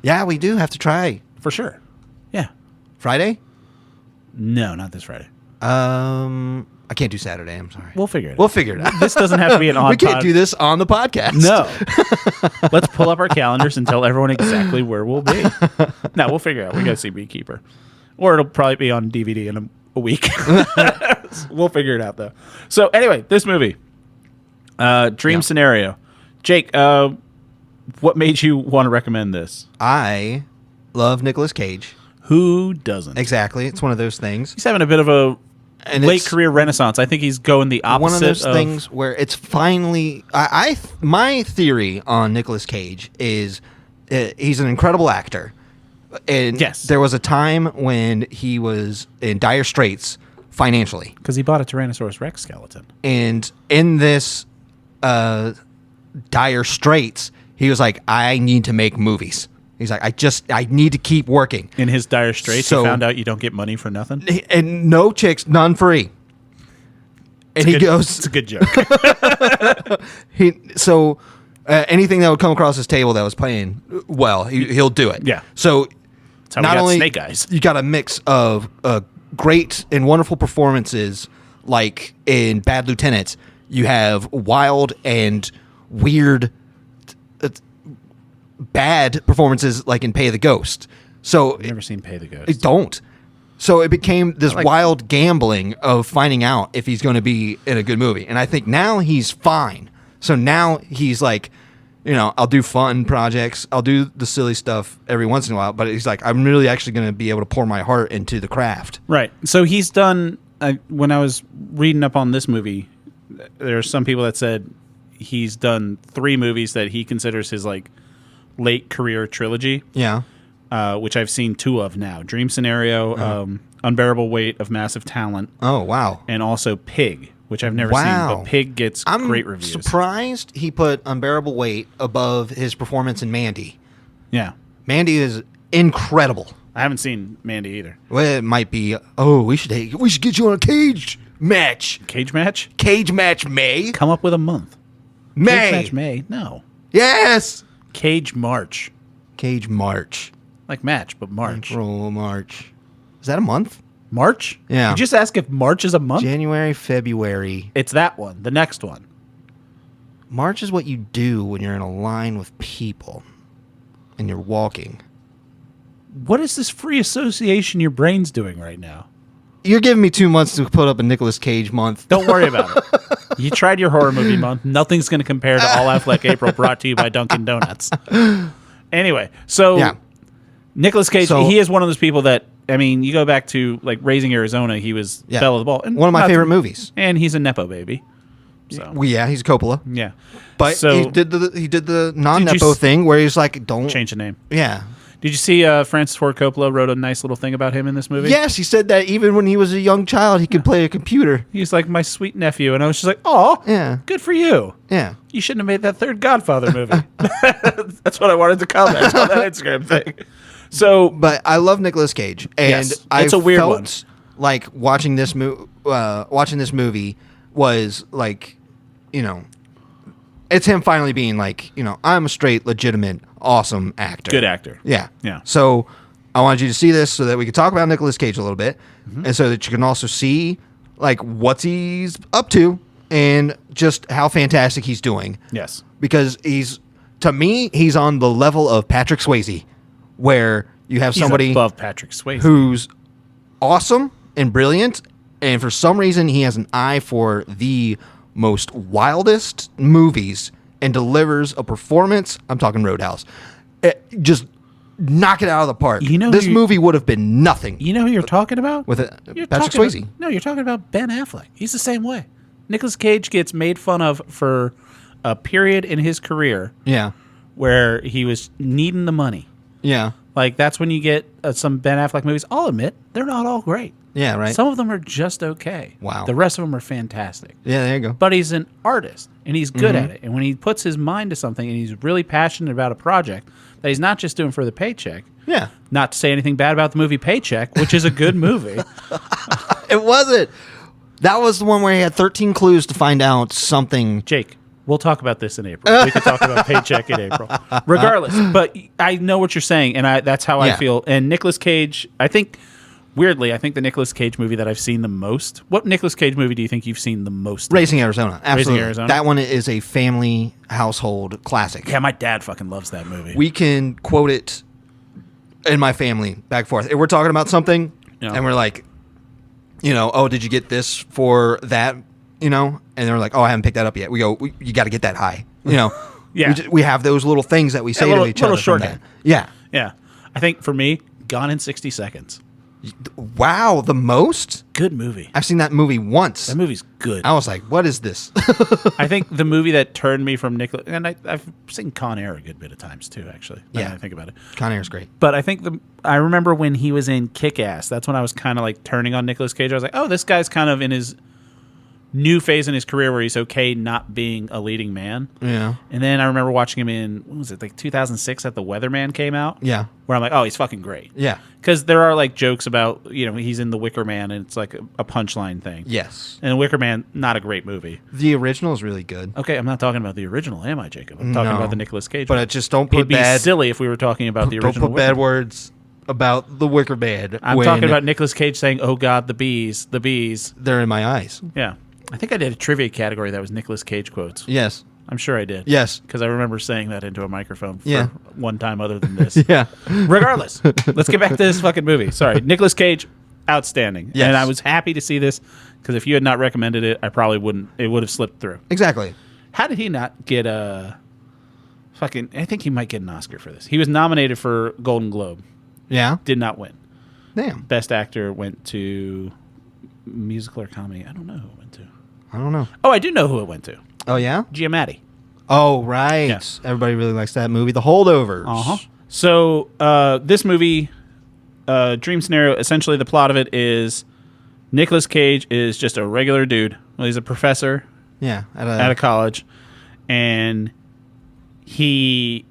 Yeah, we do have to try.
For sure. Yeah.
Friday?
No, not this Friday.
I can't do Saturday. I'm sorry.
We'll figure it out.
We'll figure it out.
This doesn't have to be an on.
We can't do this on the podcast.
No. Let's pull up our calendars and tell everyone exactly where we'll be. No, we'll figure it out. We got to see Beekeeper. Or it'll probably be on DVD in a week. We'll figure it out, though. So, anyway, this movie. Dream Scenario. Jake, what made you want to recommend this?
I love Nicolas Cage.
Who doesn't?
Exactly. It's one of those things.
He's having a bit of a late career renaissance. I think he's going the opposite.
One of those things where it's finally... my theory on Nicolas Cage is he's an incredible actor. And there was a time when he was in dire straits financially.
Because he bought a Tyrannosaurus Rex skeleton.
And in this dire straits, he was like, I need to make movies. He's like, I need to keep working.
In his dire straits, he found out you don't get money for nothing?
And no chicks, none free. And he goes...
It's a good joke.
Anything that would come across his table that was playing well, he'll do it.
Yeah.
So
that's how not only Snake Eyes.
You got a mix of great and wonderful performances, like in Bad Lieutenants, you have wild and weird... bad performances like in Pay the Ghost. So
I've never seen Pay the Ghost.
Don't. So it became this wild gambling of finding out if he's going to be in a good movie. And I think now he's fine. So now he's like, I'll do fun projects. I'll do the silly stuff every once in a while. But he's like, I'm really actually going to be able to pour my heart into the craft.
Right. So he's done, when I was reading up on this movie, there are some people that said he's done 3 movies that he considers his late career trilogy.
Yeah.
Which I've seen 2 of now. Dream Scenario, Unbearable Weight of Massive Talent.
Oh, wow.
And also Pig, which I've never seen, but Pig gets great reviews.
I'm surprised he put Unbearable Weight above his performance in Mandy.
Yeah.
Mandy is incredible.
I haven't seen Mandy either.
Well, it might be, we should get you on a cage match.
Cage match?
Cage match May.
Come up with a month.
May.
Cage match May? No.
Yes.
Cage March.
Cage March.
Like match, but March.
April, March. Is that a month?
March?
Yeah.
You just ask if March is a month?
January, February.
It's that one. The next one.
March is what you do when you're in a line with people and you're walking.
What is this free association your brain's doing right now?
You're giving me 2 months to put up a Nicolas Cage month.
Don't worry about it. You tried your horror movie month. Nothing's going to compare to All Affleck April, brought to you by Dunkin' Donuts. Anyway, so Nicolas Cage, he is one of those people that, you go back to Raising Arizona, he was belle of the ball. And
one of my favorite movies.
And he's a Nepo baby. So.
Well, yeah, he's Coppola.
Yeah.
But he did the non-Nepo thing where he's like, don't...
Change the name.
Yeah.
Did you see Francis Ford Coppola wrote a nice little thing about him in this movie?
Yes, he said that even when he was a young child, he could play a computer.
He's like my sweet nephew. And I was just like, oh, good for you.
Yeah.
You shouldn't have made that third Godfather movie. That's what I wanted to comment on that Instagram thing. So,
but I love Nicolas Cage. And
it's a weird one.
Like watching this movie was like, it's him finally being like, I'm a straight, legitimate, awesome actor.
Good actor.
Yeah.
Yeah.
So I wanted you to see this so that we could talk about Nicolas Cage a little bit, and so that you can also see what he's up to and just how fantastic he's doing.
Yes.
Because to me, he's on the level of Patrick Swayze, where You have
He's
somebody
above Patrick Swayze,
who's awesome and brilliant, and for some reason he has an eye for the most wildest movies and delivers a performance. I'm talking Roadhouse. Just knock it out of the park. This movie would have been nothing.
You know who you're talking about?
With Patrick Swayze.
No, you're talking about Ben Affleck. He's the same way. Nicolas Cage gets made fun of for a period in his career where he was needing the money.
Yeah.
Like, that's when you get some Ben Affleck movies. I'll admit, they're not all great.
Yeah, right.
Some of them are just okay.
Wow.
The rest of them are fantastic.
Yeah, there you go.
But he's an artist, and he's good at it. And when he puts his mind to something and he's really passionate about a project that he's not just doing for the paycheck.
Yeah.
Not to say anything bad about the movie Paycheck, which is a good movie.
It wasn't. That was the one where he had 13 clues to find out something.
Jake, we'll talk about this in April. We could talk about Paycheck in April. Regardless, but I know what you're saying, and that's how I feel. And Nicolas Cage, I think, weirdly, the Nicolas Cage movie that I've seen the most. What Nicolas Cage movie do you think you've seen the most?
Raising Arizona. Absolutely.
Raising Arizona.
That one is a family household classic.
Yeah, my dad fucking loves that movie.
We can quote it in my family back and forth. If we're talking about something, and we're like, oh, did you get this for that? And they're like, oh, I haven't picked that up yet. We go, you got to get that high.
Yeah.
We have those little things that we say to each other.
Little shorthand.
Yeah.
Yeah. I think for me, Gone in 60 Seconds.
Wow, the most?
Good movie.
I've seen that movie once.
That movie's good.
I was like, what is this?
I think the movie that turned me from Nicolas... And I've seen Con Air a good bit of times, too, actually. Yeah. I think about it.
Con Air's great.
But I think I remember when he was in Kick-Ass. That's when I was kind of like turning on Nicolas Cage. I was like, oh, this guy's kind of in his new phase in his career where he's okay not being a leading man.
Yeah.
And then I remember watching him in, what was it, like 2006 at The Weatherman came out?
Yeah.
Where I'm like, oh, he's fucking great.
Yeah.
Because there are like jokes about, he's in The Wicker Man and it's like a punchline thing.
Yes.
And The Wicker Man, not a great movie.
The original is really good.
Okay, I'm not talking about the original, am I, Jacob? I'm talking about the Nicolas Cage
one. But just don't put
It'd be silly if we were talking about the original.
Don't put bad words about The Wicker Man.
I'm talking about Nicolas Cage saying, oh God, the bees.
They're in my eyes.
Yeah. I think I did a trivia category that was Nicolas Cage quotes.
Yes.
I'm sure I did.
Yes.
Because I remember saying that into a microphone for one time other than this.
Yeah.
Regardless, let's get back to this fucking movie. Sorry. Nicolas Cage, outstanding.
Yes.
And I was happy to see this because if you had not recommended it, I probably wouldn't. It would have slipped through.
Exactly.
How did he not get a fucking... I think he might get an Oscar for this. He was nominated for Golden Globe.
Yeah.
Did not win.
Damn.
Best actor went to musical or comedy. I don't know who it went to.
I don't know.
Oh, I do know who it went to.
Oh, yeah?
Giamatti.
Oh, right. Yeah. Everybody really likes that movie. The Holdovers.
Uh-huh. So, this movie, dream scenario, essentially the plot of it is Nicolas Cage is just a regular dude. Well, he's a professor at a college. And he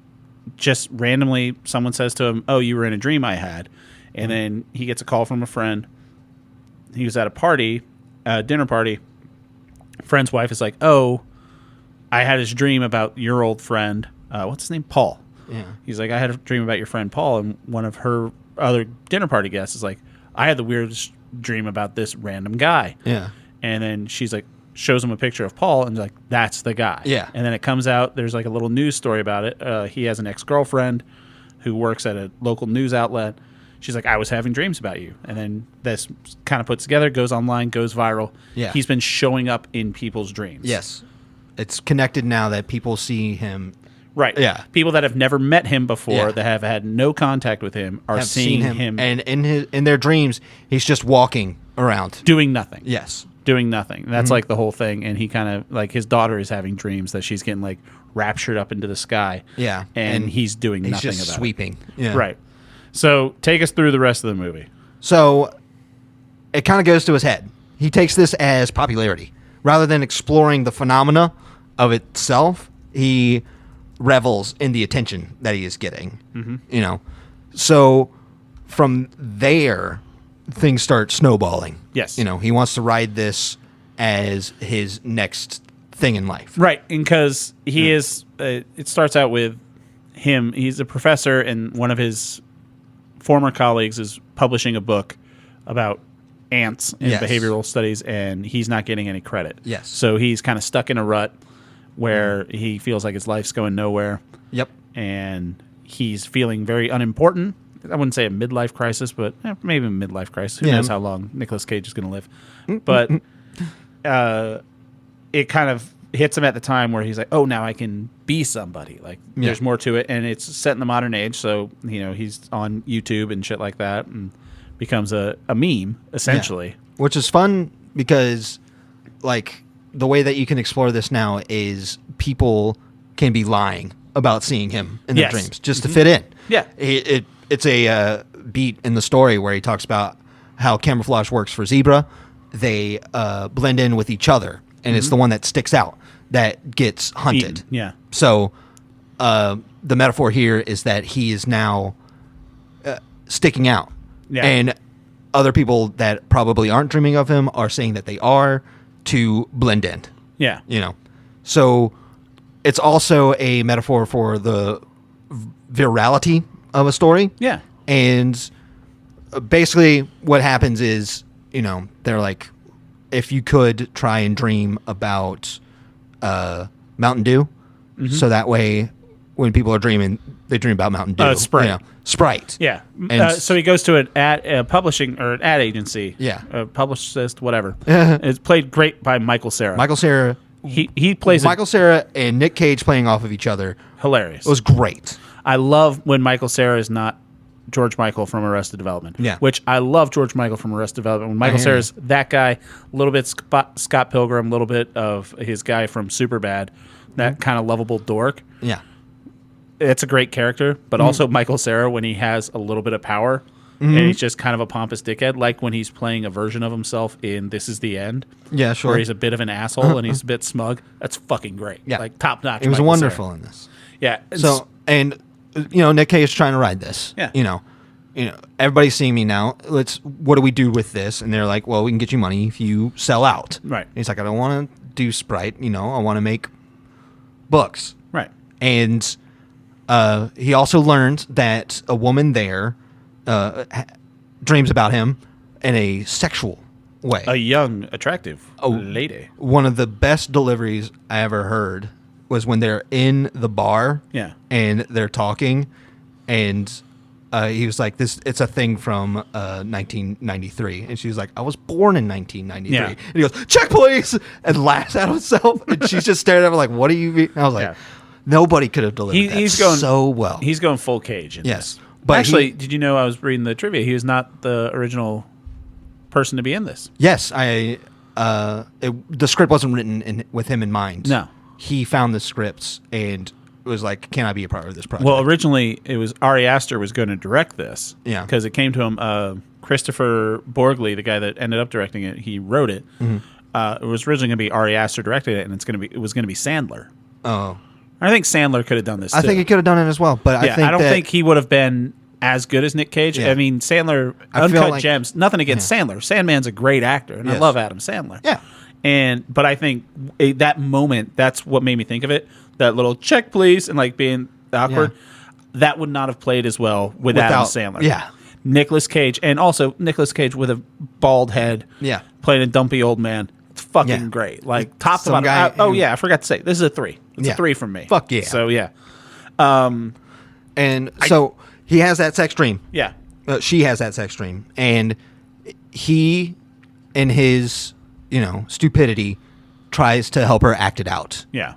just randomly, someone says to him, oh, you were in a dream I had. And then he gets a call from a friend. He was at a party, a dinner party. Friend's wife is like, oh, I had this dream about your old friend. What's his name? Paul.
Yeah.
He's like, I had a dream about your friend Paul. And one of her other dinner party guests is like, I had the weirdest dream about this random guy.
Yeah.
And then she's like, shows him a picture of Paul and like, that's the guy.
Yeah.
And then it comes out, there's like a little news story about it. He has an ex-girlfriend who works at a local news outlet. She's like, I was having dreams about you. And then this kind of puts together, goes online, goes viral.
Yeah.
He's been showing up in people's dreams.
Yes. It's connected now that people see him.
Right.
Yeah.
People that have never met him before, that have had no contact with him, are
have
seeing
seen
him.
And in their dreams, he's just walking around.
Doing nothing.
Yes.
Doing nothing. That's like the whole thing. And he kind of, like, his daughter is having dreams that she's getting, like, raptured up into the sky.
Yeah.
And he's doing nothing
just
about
sweeping.
it.
Yeah.
Right. So take us through the rest of the movie.
So it kind of goes to his head. He takes this as popularity. Rather than exploring the phenomena of itself, he revels in the attention that he is getting. Mm-hmm. So from there, things start snowballing.
Yes.
He wants to ride this as his next thing in life.
Right. Because he is, it starts out with him. He's a professor, and one of his former colleagues is publishing a book about ants in behavioral studies, and he's not getting any credit.
Yes.
So he's kind of stuck in a rut where he feels like his life's going nowhere.
Yep.
And he's feeling very unimportant. I wouldn't say a midlife crisis, but maybe a midlife crisis. Who knows how long Nicolas Cage is going to live? But it kind of hits him at the time where he's like, oh, now I can be somebody. Like, there's more to it, and it's set in the modern age, so he's on YouTube and shit like that, and becomes a meme essentially,
which is fun because, like, the way that you can explore this now is people can be lying about seeing him in their dreams just to fit in.
Yeah,
it's a beat in the story where he talks about how camouflage works for zebra. They blend in with each other, and it's the one that sticks out that gets hunted.
Eaten. Yeah.
So the metaphor here is that he is now sticking out. Yeah. And other people that probably aren't dreaming of him are saying that they are to blend in.
Yeah.
So it's also a metaphor for the virality of a story.
Yeah.
And basically what happens is, they're like, if you could try and dream about Mountain Dew, so that way when people are dreaming, they dream about Mountain Dew.
Sprite.
Sprite.
Yeah. So he goes to a publishing or an ad agency.
Yeah.
A publicist, whatever. It's played great by Michael Cera.
Michael Cera.
He plays
Michael Cera and Nick Cage playing off of each other.
Hilarious.
It was great.
I love when Michael Cera is not George Michael from Arrested Development.
Yeah.
Which I love George Michael from Arrested Development. When Michael Cera's that guy, a little bit Scott Pilgrim, a little bit of his guy from Superbad, that kind of lovable dork.
Yeah.
It's a great character, but also Michael Cera when he has a little bit of power and he's just kind of a pompous dickhead, like when he's playing a version of himself in This Is the End.
Yeah, sure.
Where he's a bit of an asshole and he's a bit smug. That's fucking great.
Yeah.
Like top notch.
It was
Michael
wonderful
Cera.
in this.
Yeah.
So, and Nick Cage is trying to ride this.
Yeah.
Everybody's seeing me now. What do we do with this? And they're like, well, we can get you money if you sell out.
Right.
And he's like, I don't want to do Sprite. I want to make books.
Right.
And he also learned that a woman there dreams about him in a sexual way.
A young, attractive lady.
One of the best deliveries I ever heard was when they're in the bar.
Yeah.
And they're talking, and he was like, "This, it's a thing from 1993," and she was like, "I was born in 1993."
Yeah.
And he goes, "Check, please," and laughs at himself, and she's just staring at him like, "What do you mean?" And I was like, "Nobody could have delivered that so well."
He's going full Cage.
Yes,
but actually, did you know I was reading the trivia? He was not the original person to be in this.
Yes, the script wasn't written with him in mind.
No,
he found the scripts and was like, "Can I be a part of this project?"
Well, originally it was Ari Aster was going to direct this.
Yeah,
because it came to him. Christopher Borgley, the guy that ended up directing it, he wrote it. It was originally going to be Ari Aster directing it, and it was going to be Sandler.
Oh,
I think Sandler could have done this.
I think he could have done it as well, but I
don't think he would have been as good as Nick Cage. Yeah. I mean, Sandler, Uncut Gems. Nothing against Sandler. Sandman's a great actor, and I love Adam Sandler.
Yeah.
But I think that moment, that's what made me think of it. That little check, please, and like being awkward. Yeah. That would not have played as well without Adam Sandler.
Yeah.
Nicolas Cage, and also Nicolas Cage with a bald head.
Yeah.
Playing a dumpy old man. It's fucking great. Like top to bottom. I forgot to say, this is a 3. It's a 3 from me.
Fuck yeah.
So yeah.
So he has that sex dream.
Yeah.
She has that sex dream, and he, in his stupidity, tries to help her act it out.
Yeah.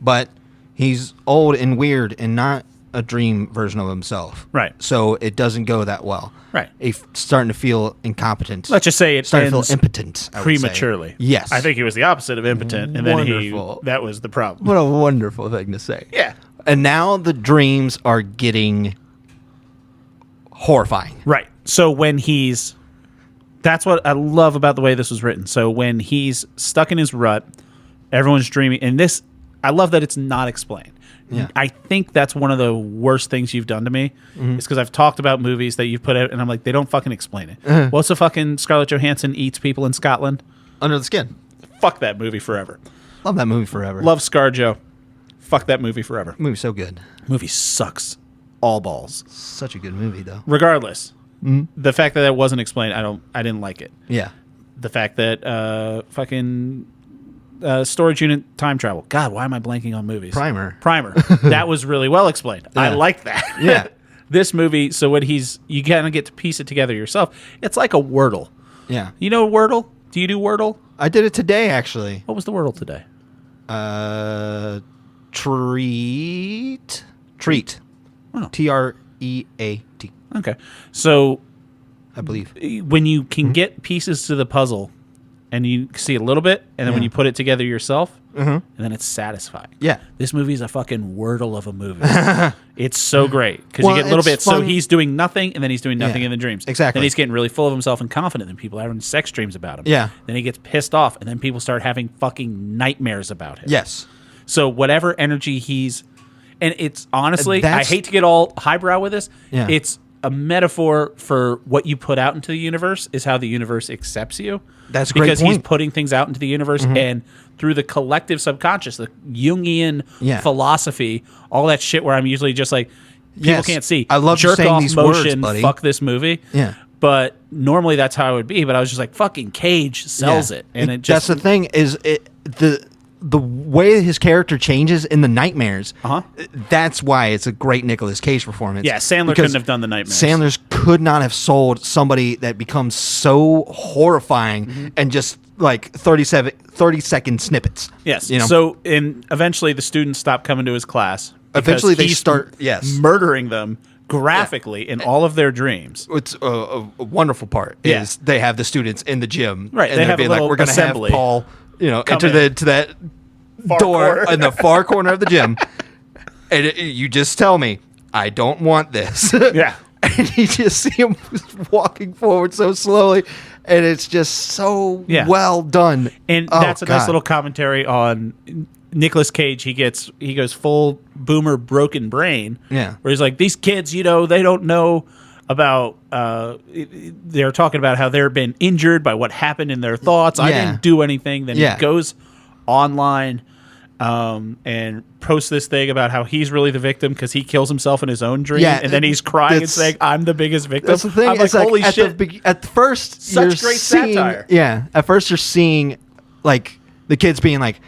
But he's old and weird and not a dream version of himself.
Right.
So it doesn't go that well.
Right.
He's starting to feel incompetent.
Let's just say it
starting to feel impotent.
Prematurely.
Yes.
I think he was the opposite of impotent, and then that was the problem.
What a wonderful thing to say.
Yeah.
And now the dreams are getting horrifying.
Right. So when that's what I love about the way this was written. So when he's stuck in his rut, everyone's dreaming, and this, I love that it's not explained.
Yeah.
I think that's one of the worst things you've done to me. Is because I've talked about movies that you've put out, and I'm like, they don't fucking explain it. What's the fucking Scarlett Johansson eats people in Scotland?
Under the Skin.
Fuck that movie forever.
Love that movie forever.
Love ScarJo. Fuck that movie forever.
Movie's so good.
Movie sucks. All balls.
Such a good movie, though.
Regardless, the fact that it wasn't explained, I didn't like it.
Yeah.
The fact that fucking storage unit time travel. God, why am I blanking on movies?
Primer.
That was really well explained. Yeah. I like that.
Yeah.
this movie, so when you kind of get to piece it together yourself, it's like a Wordle.
Yeah.
You know Wordle? Do you do Wordle?
I did it today, actually.
What was the Wordle today?
Treat.
Oh.
Treat.
Okay. So
I believe.
when you can get pieces to the puzzle and you see a little bit, and then when you put it together yourself, and then it's satisfying.
Yeah.
This movie is a fucking Wordle of a movie. It's so great because you get little bits.
Fun.
So he's doing nothing, and then he's doing nothing in the dreams.
Exactly.
Then he's getting really full of himself and confident, and people are having sex dreams about him.
Yeah.
Then he gets pissed off, and then people start having fucking nightmares about him.
Yes.
So whatever energy and it's honestly, I hate to get all highbrow with this.
Yeah.
It's a metaphor for what you put out into the universe is how the universe accepts you.
That's a great
because
point.
he's putting things out into the universe, and through the collective subconscious, the Jungian philosophy, all that shit where I'm usually just like, people can't see.
I love
jerk
saying
off
these
motion,
words, buddy.
fuck this movie.
Yeah.
But normally that's how it would be. But I was just like, fucking Cage sells it. And it just.
That's the thing, is the way his character changes in the nightmares, that's why it's a great Nicolas Cage performance.
Yeah, Sandler couldn't have done the nightmares.
Sandler could not have sold somebody that becomes so horrifying and just like 30-second snippets.
Yes.
You know?
So, and eventually the students stop coming to his class.
Eventually they
he's
start
murdering them graphically in all of their dreams.
It's a wonderful part is they have the students in the gym.
Right.
And
They
they're
have a
being like,
little
we're going to have
assembly.
Paul,
Come
enter
in.
to that
Far
door
corner.
in the far corner of the gym. And you just tell me, I don't want this.
Yeah.
And you just see him walking forward so slowly. And it's just so well done.
And that's a nice little commentary on Nicolas Cage. He goes full boomer broken brain.
Yeah.
Where he's like, these kids, they don't know about they're talking about how they're been injured by what happened in their thoughts. I didn't do anything. Then he goes online and posts this thing about how he's really the victim because he kills himself in his own dream, and then he's crying and saying, "I'm the biggest victim."
That's the thing.
I'm like, holy shit!
At first,
such great satire.
Yeah. At first, you're seeing like the kids being like,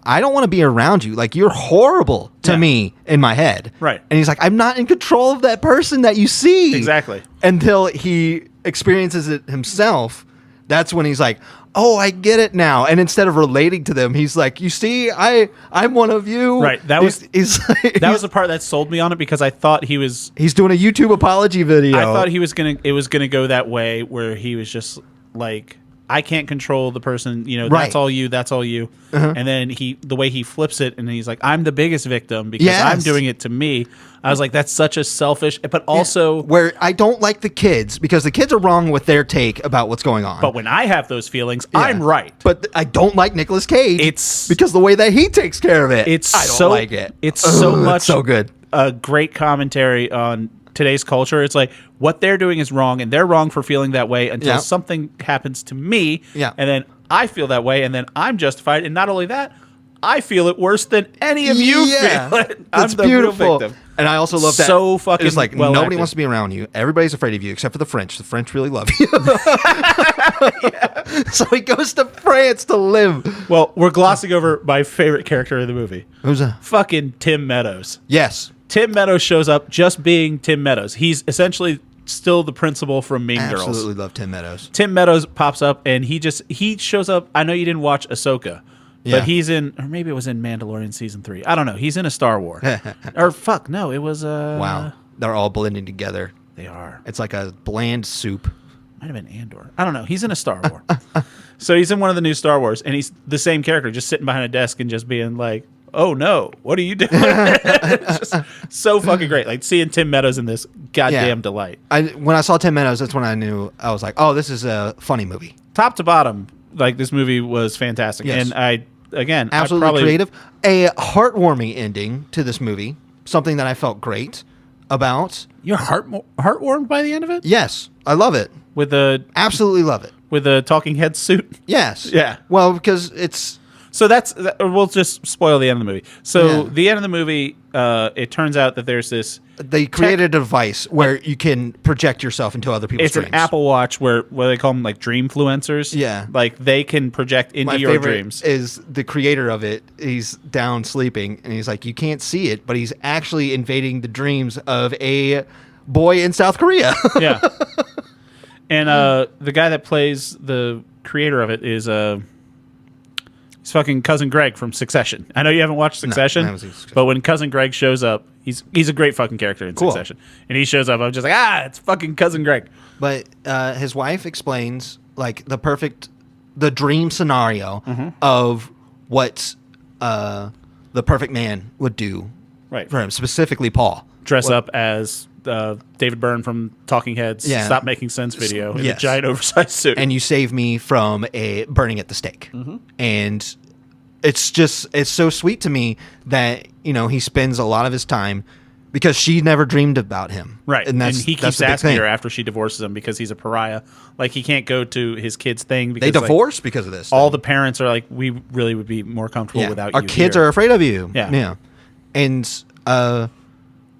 I don't want to be around you. Like, you're horrible to me in my head.
Right.
And he's like, I'm not in control of that person that you see.
Exactly.
Until he experiences it himself. That's when he's like, oh, I get it now. And instead of relating to them, he's like, you see, I'm one of you.
Right. That was
that
was the part that sold me on it because I thought he's
doing a YouTube apology video.
I thought it was gonna go that way where he was just like, I can't control the person, that's all you, that's all you. And then the way he flips it and he's like, I'm the biggest victim because I'm doing it to me. I was like, that's such a selfish, but also
where I don't like the kids because the kids are wrong with their take about what's going on.
But when I have those feelings, I'm right.
But I don't like Nicolas Cage.
It's
because the way that he takes care of it.
I don't
so like it.
It's so much
it's so good.
A great commentary on today's culture. It's like what they're doing is wrong, and they're wrong for feeling that way until something happens to me, and then I feel that way, and then I'm justified. And not only that, I feel it worse than any of you feel it.
That's
I'm the
beautiful.
real victim.
And I also love that.
So fucking
it's like
well
nobody
acted.
wants to be around you. Everybody's afraid of you except for the French. The French really love you. So he goes to France to live.
Well, we're glossing over my favorite character in the movie.
Who's that?
Fucking Tim Meadows.
Yes.
Tim Meadows shows up just being Tim Meadows. He's essentially still the principal from Mean Girls.
Absolutely love Tim Meadows.
Tim Meadows pops up and he shows up. I know you didn't watch Ahsoka, but he's in, or maybe it was in Mandalorian season 3. I don't know. He's in a Star Wars. Or fuck, no, it was
wow. They're all blending together.
They are.
It's like a bland soup.
Might have been Andor. I don't know. He's in a Star Wars. So he's in one of the new Star Wars, and he's the same character, just sitting behind a desk and just being like, oh no, what are you doing? It's just so fucking great. Like seeing Tim Meadows in this goddamn delight.
When I saw Tim Meadows, that's when I knew. I was like, oh, this is a funny movie.
Top to bottom, like this movie was fantastic.
Yes.
And
absolutely creative. A heartwarming ending to this movie. Something that I felt great about.
You're heartwarmed by the end of it?
Yes, I love it. Absolutely love it.
With a talking head suit?
Yes.
Yeah.
Well, because it's...
So we'll just spoil the end of the movie. So the end of the movie, it turns out that there's this...
They created a device where you can project yourself into other people's dreams.
It's an Apple Watch where they call them like dreamfluencers.
Yeah.
Like they can project into your dreams.
Is the creator of it. He's down sleeping and he's like, you can't see it, but he's actually invading the dreams of a boy in South Korea.
Yeah. And the guy that plays the creator of it is he's fucking Cousin Greg from Succession. I know you haven't watched Succession,
I haven't seen Succession.
but when Cousin Greg shows up, he's a great fucking character in Succession. And he shows up, I'm just like, it's fucking Cousin Greg.
But his wife explains like the dream scenario of what the perfect man would do for him, specifically Paul.
Dress up as David Byrne from Talking Heads, Stop Making Sense video in a giant oversized suit.
And you save me from a burning at the stake. And it's so sweet to me that, he spends a lot of his time because she never dreamed about him.
Right.
And
he keeps asking her after she divorces him because he's a pariah. Like, he can't go to his kids' thing. Because,
they divorce because of this.
All the parents are like, we really would be more comfortable without you.
Our kids are afraid of you.
Yeah.
And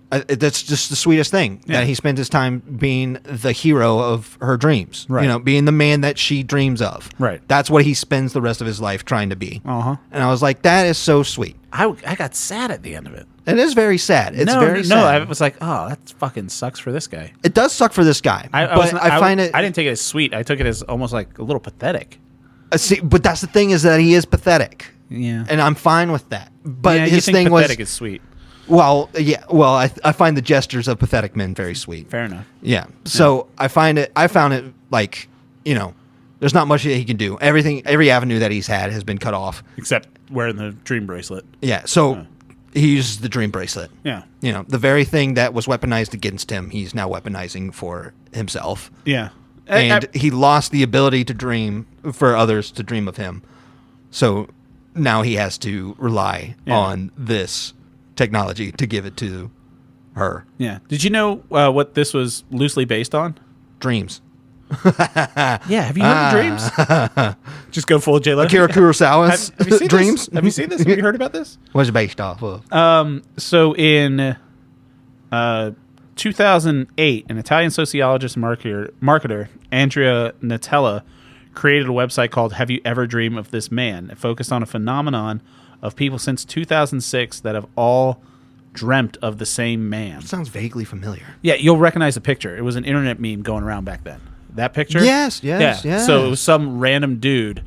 that's just the sweetest thing, that he spends his time being the hero of her dreams.
Right.
Being the man that she dreams of.
Right.
That's what he spends the rest of his life trying to be.
And
I was like, that is so sweet.
I got sad at the end of it.
It is very sad. It's very sad.
No, I was like, that fucking sucks for this guy.
It does suck for this guy. I
didn't take it as sweet. I took it as almost like a little pathetic.
See, but that's the thing, is that he is pathetic.
Yeah.
And I'm fine with that. But
his
his thing
pathetic
was
is sweet.
Well, yeah. Well, I find the gestures of pathetic men very sweet.
Fair enough.
Yeah. So I found it like, there's not much that he can do. Every avenue that he's had has been cut off.
Except wearing the dream bracelet.
Yeah. So he uses the dream bracelet.
Yeah.
The very thing that was weaponized against him, he's now weaponizing for himself.
Yeah.
And he lost the ability to dream for others to dream of him. So now he has to rely on this technology to give it to her.
Yeah. Did you know what this was loosely based on?
Dreams.
Yeah. Have you heard of Dreams? Just go full J-Lo.
Akira Kurosawa's
have you seen
Dreams.
This? Have you seen this? Have you heard about this?
What's it based off of?
So in 2008, an Italian sociologist and marketer, Andrea Natella, created a website called Have You Ever Dreamed of This Man? It focused on a phenomenon of people since 2006 that have all dreamt of the same man.
Sounds vaguely familiar.
Yeah, you'll recognize the picture. It was an internet meme going around back then. That picture?
Yes.
So it was some random dude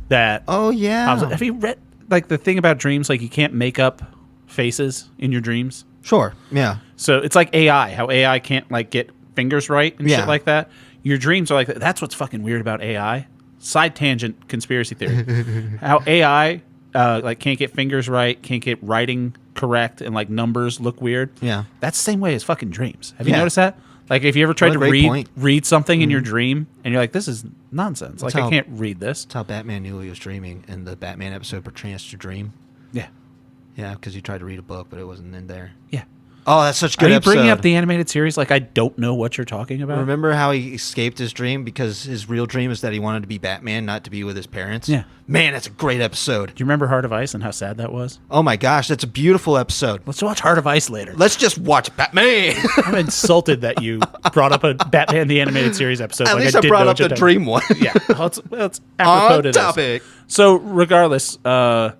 that...
Oh, yeah.
Have you read, like, the thing about dreams, like, you can't make up faces in your dreams?
Sure, yeah.
So it's like AI, how AI can't, like, get fingers right and shit like that. Your dreams are like that. That's what's fucking weird about AI. Side tangent conspiracy theory. How AI... can't get fingers right, can't get writing correct, and like numbers look weird.
Yeah,
that's the same way as fucking dreams. Have you noticed that? Like, if you ever tried to read something in your dream, and you're like, "This is nonsense." Like, I can't read this.
That's how Batman knew he was dreaming in the Batman episode "Perchance to Dream."
Yeah,
because he tried to read a book, but it wasn't in there.
Yeah.
Oh, that's such a good episode.
Are you bringing up the animated series? Like, I don't know what you're talking about.
Remember how he escaped his dream because his real dream is that he wanted to be Batman, not to be with his parents?
Yeah.
Man, that's a great episode.
Do you remember Heart of Ice and how sad that was?
Oh my gosh, that's a beautiful episode.
Let's watch Heart of Ice later.
Let's just watch Batman.
I'm insulted that you brought up a Batman the Animated Series episode.
At least I brought up the dream one.
Yeah. It's apropos to
topic.
So, regardless, what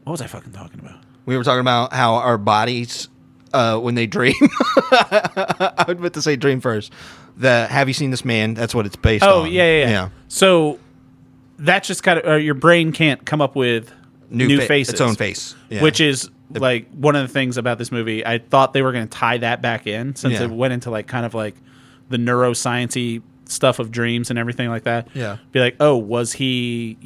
was I fucking talking about?
We were talking about how our bodies... when they dream, I would meant to say dream first. Have you seen this man? That's what it's based on.
Oh, yeah. So that's just kind of your brain can't come up with new faces,
its own face,
which is like one of the things about this movie. I thought they were going to tie that back in since it went into like kind of like the neuroscience-y stuff of dreams and everything like that.
Yeah,
be like, oh, was he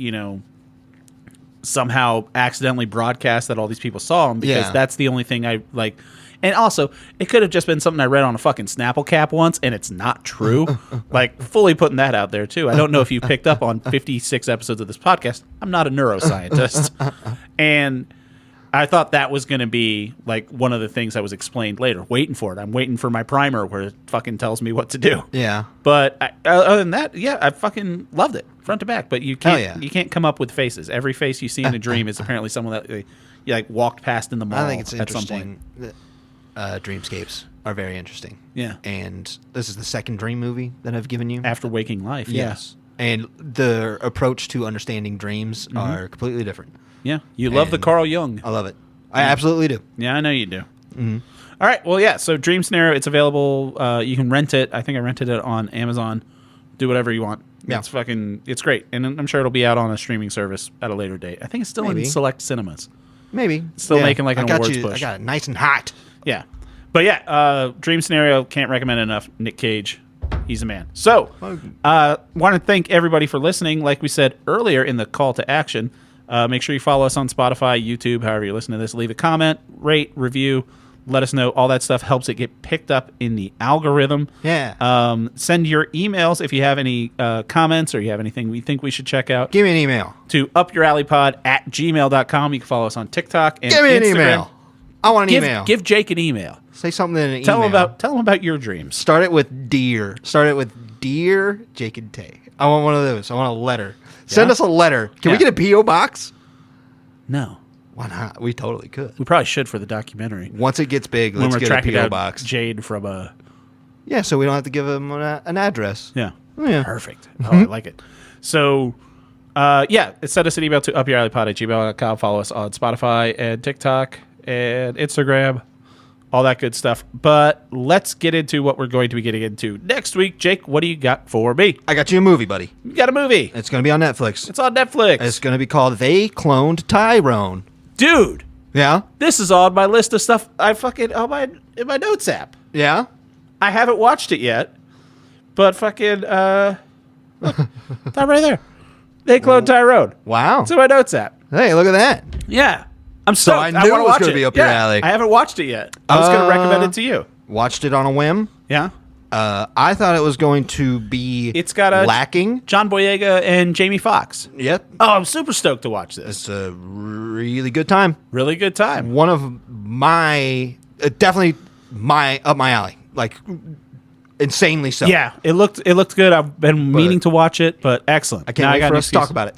somehow accidentally broadcast that all these people saw him? Because that's the only thing I like. And also, it could have just been something I read on a fucking Snapple cap once, and it's not true. Like, fully putting that out there, too. I don't know if you picked up on 56 episodes of this podcast. I'm not a neuroscientist. And I thought that was going to be, like, one of the things that was explained later. Waiting for it. I'm waiting for my primer where it fucking tells me what to do.
Yeah.
But other than that, I fucking loved it, front to back. But you can't come up with faces. Every face you see in a dream is apparently someone that you, like, walked past in the mall.
I think it's
at some
interesting.
point.
Dreamscapes are very interesting.
Yeah.
And this is the second dream movie that I've given you.
After Waking Life,
yes. And the approach to understanding dreams are completely different.
Yeah. You love the Carl Jung.
I love it. I absolutely do.
Yeah, I know you do.
Mm-hmm.
All right. Well, yeah. So Dream Scenario, it's available. You can rent it. I think I rented it on Amazon. Do whatever you want. Yeah. It's great. And I'm sure it'll be out on a streaming service at a later date. I think it's still in select cinemas.
Maybe.
It's still making like an awards push.
I got it nice and hot.
Yeah. But yeah, Dream Scenario, can't recommend enough. Nick Cage, he's a man. So, want to thank everybody for listening. Like we said earlier in the call to action, make sure you follow us on Spotify, YouTube, however you listen to this. Leave a comment, rate, review. Let us know. All that stuff helps it get picked up in the algorithm.
Yeah.
Send your emails if you have any comments or you have anything we think we should check out.
Give me an email.
To upyouralleypod@gmail.com. You can follow us on TikTok and
Give me
Instagram.
an email. I want an email.
Give Jake an email.
Say something in an
email.
email.
Tell him about your dreams.
Start it with dear. Dear Jake and Tay. I want one of those. I want a letter. Send us a letter. Can we get a P.O. box?
No.
Why not? We totally could.
We probably should for the documentary.
Once it gets big, let's get a P.O. box.
Jade from a...
Yeah, so we don't have to give him an address.
Yeah.
Oh, yeah.
Perfect. Oh, I like it. So, send us an email to upyouralleypod@gmail.com. Follow us on Spotify and TikTok and Instagram. All that good stuff. But let's get into what we're going to be getting into next week. Jake, what do you got for me?
I got you a movie, buddy.
You got a movie.
It's going to be on Netflix.
It's on Netflix.
It's going to be called They Cloned Tyrone.
Dude.
Yeah?
This is on my list of stuff in my notes app.
Yeah?
I haven't watched it yet. But fucking, look, it's right there. They Cloned Tyrone.
Wow.
It's in my notes app.
Hey, look at that.
Yeah. I'm stoked.
So I knew it was going to be up your alley.
I haven't watched it yet. I was going to recommend it to you.
Watched it on a whim.
Yeah.
I thought it was going to be lacking.
John Boyega and Jamie Foxx.
Yep.
Oh, I'm super stoked to watch this.
It's a really good time.
Really good time.
One of my, definitely up my alley. Like, insanely so.
Yeah, it looked good. I've been meaning to watch it, but excellent.
I can't wait for us to talk about it.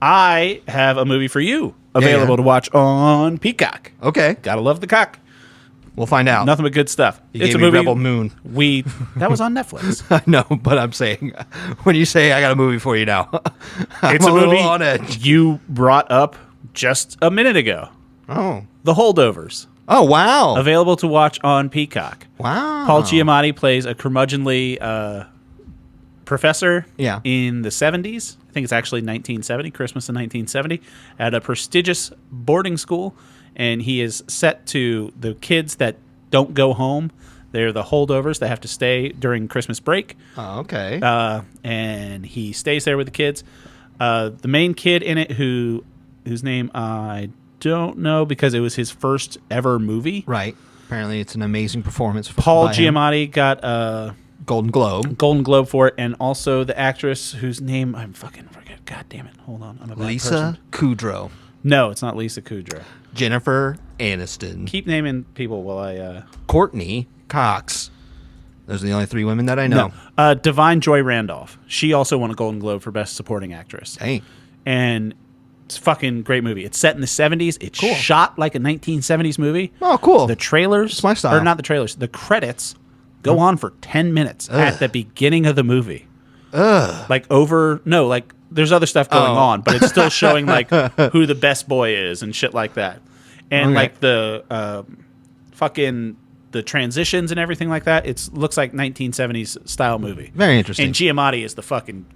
I have a movie for you available to watch on Peacock.
Okay.
Gotta love the cock.
We'll find out.
Nothing but good stuff.
It's a movie. Rebel Moon.
That was on Netflix.
I know, but I'm saying when you say I got a movie for you now,
it's a movie
on edge.
You brought up just a minute ago.
Oh.
The Holdovers.
Oh, wow.
Available to watch on Peacock.
Wow.
Paul Giamatti plays a curmudgeonly professor in the 70s. I think it's actually 1970, Christmas of 1970, at a prestigious boarding school. And he is set to the kids that don't go home. They're the holdovers that have to stay during Christmas break.
Oh, okay.
And he stays there with the kids. The main kid in it, whose name I don't know because it was his first ever movie.
Right. Apparently, it's an amazing performance.
Paul Giamatti got a
Golden Globe
for it, and also the actress whose name I fucking forget. God damn it! Hold on, I'm a bad
Lisa Kudrow.
No, it's not Lisa Kudrow.
Jennifer Aniston.
Keep naming people while I...
Courtney Cox. Those are the only three women that I know.
No. Divine Joy Randolph. She also won a Golden Globe for Best Supporting Actress.
Hey.
And it's a fucking great movie. It's set in the 70s. It's shot like a 1970s movie.
Oh, cool.
The trailers...
It's my style.
Or not the trailers. The credits go on for 10 minutes at the beginning of the movie. Like there's other stuff going on, but it's still showing like who the best boy is and shit like that. And like the fucking the transitions and everything like that, it looks like 1970s style movie.
Very interesting.
And Giamatti is the fucking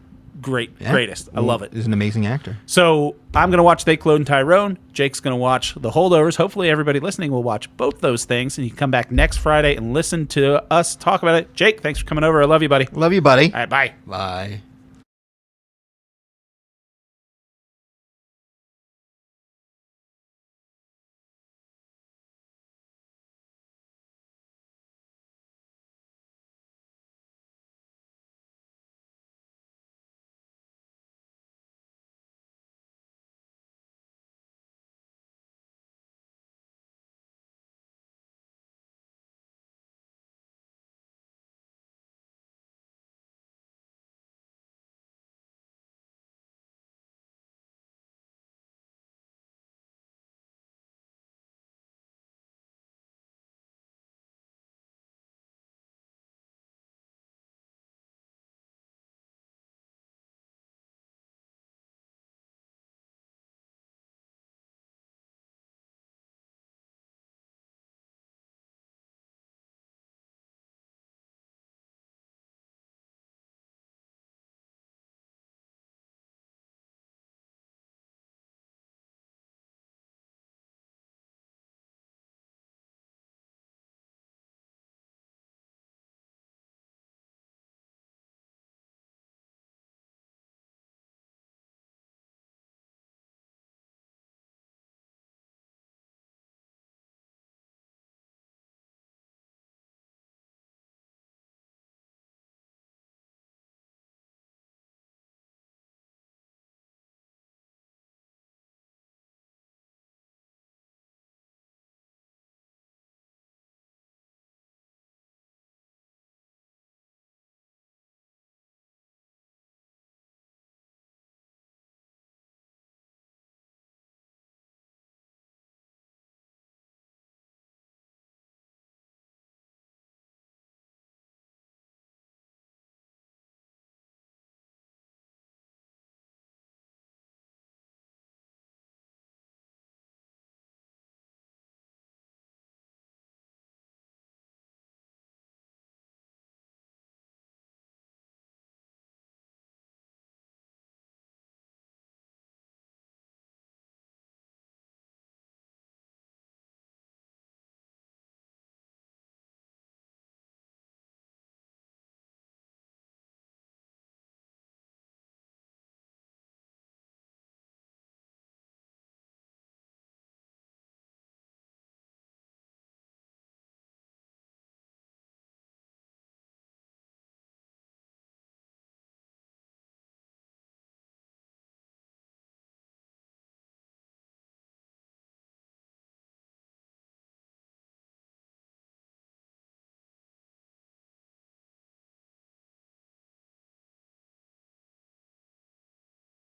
greatest. I love it.
He's an amazing actor.
So I'm going to watch They Cloned Tyrone. Jake's going to watch The Holdovers. Hopefully everybody listening will watch both those things, and you can come back next Friday and listen to us talk about it. Jake, thanks for coming over. I love you, buddy.
Love you, buddy.
All right, bye.
Bye.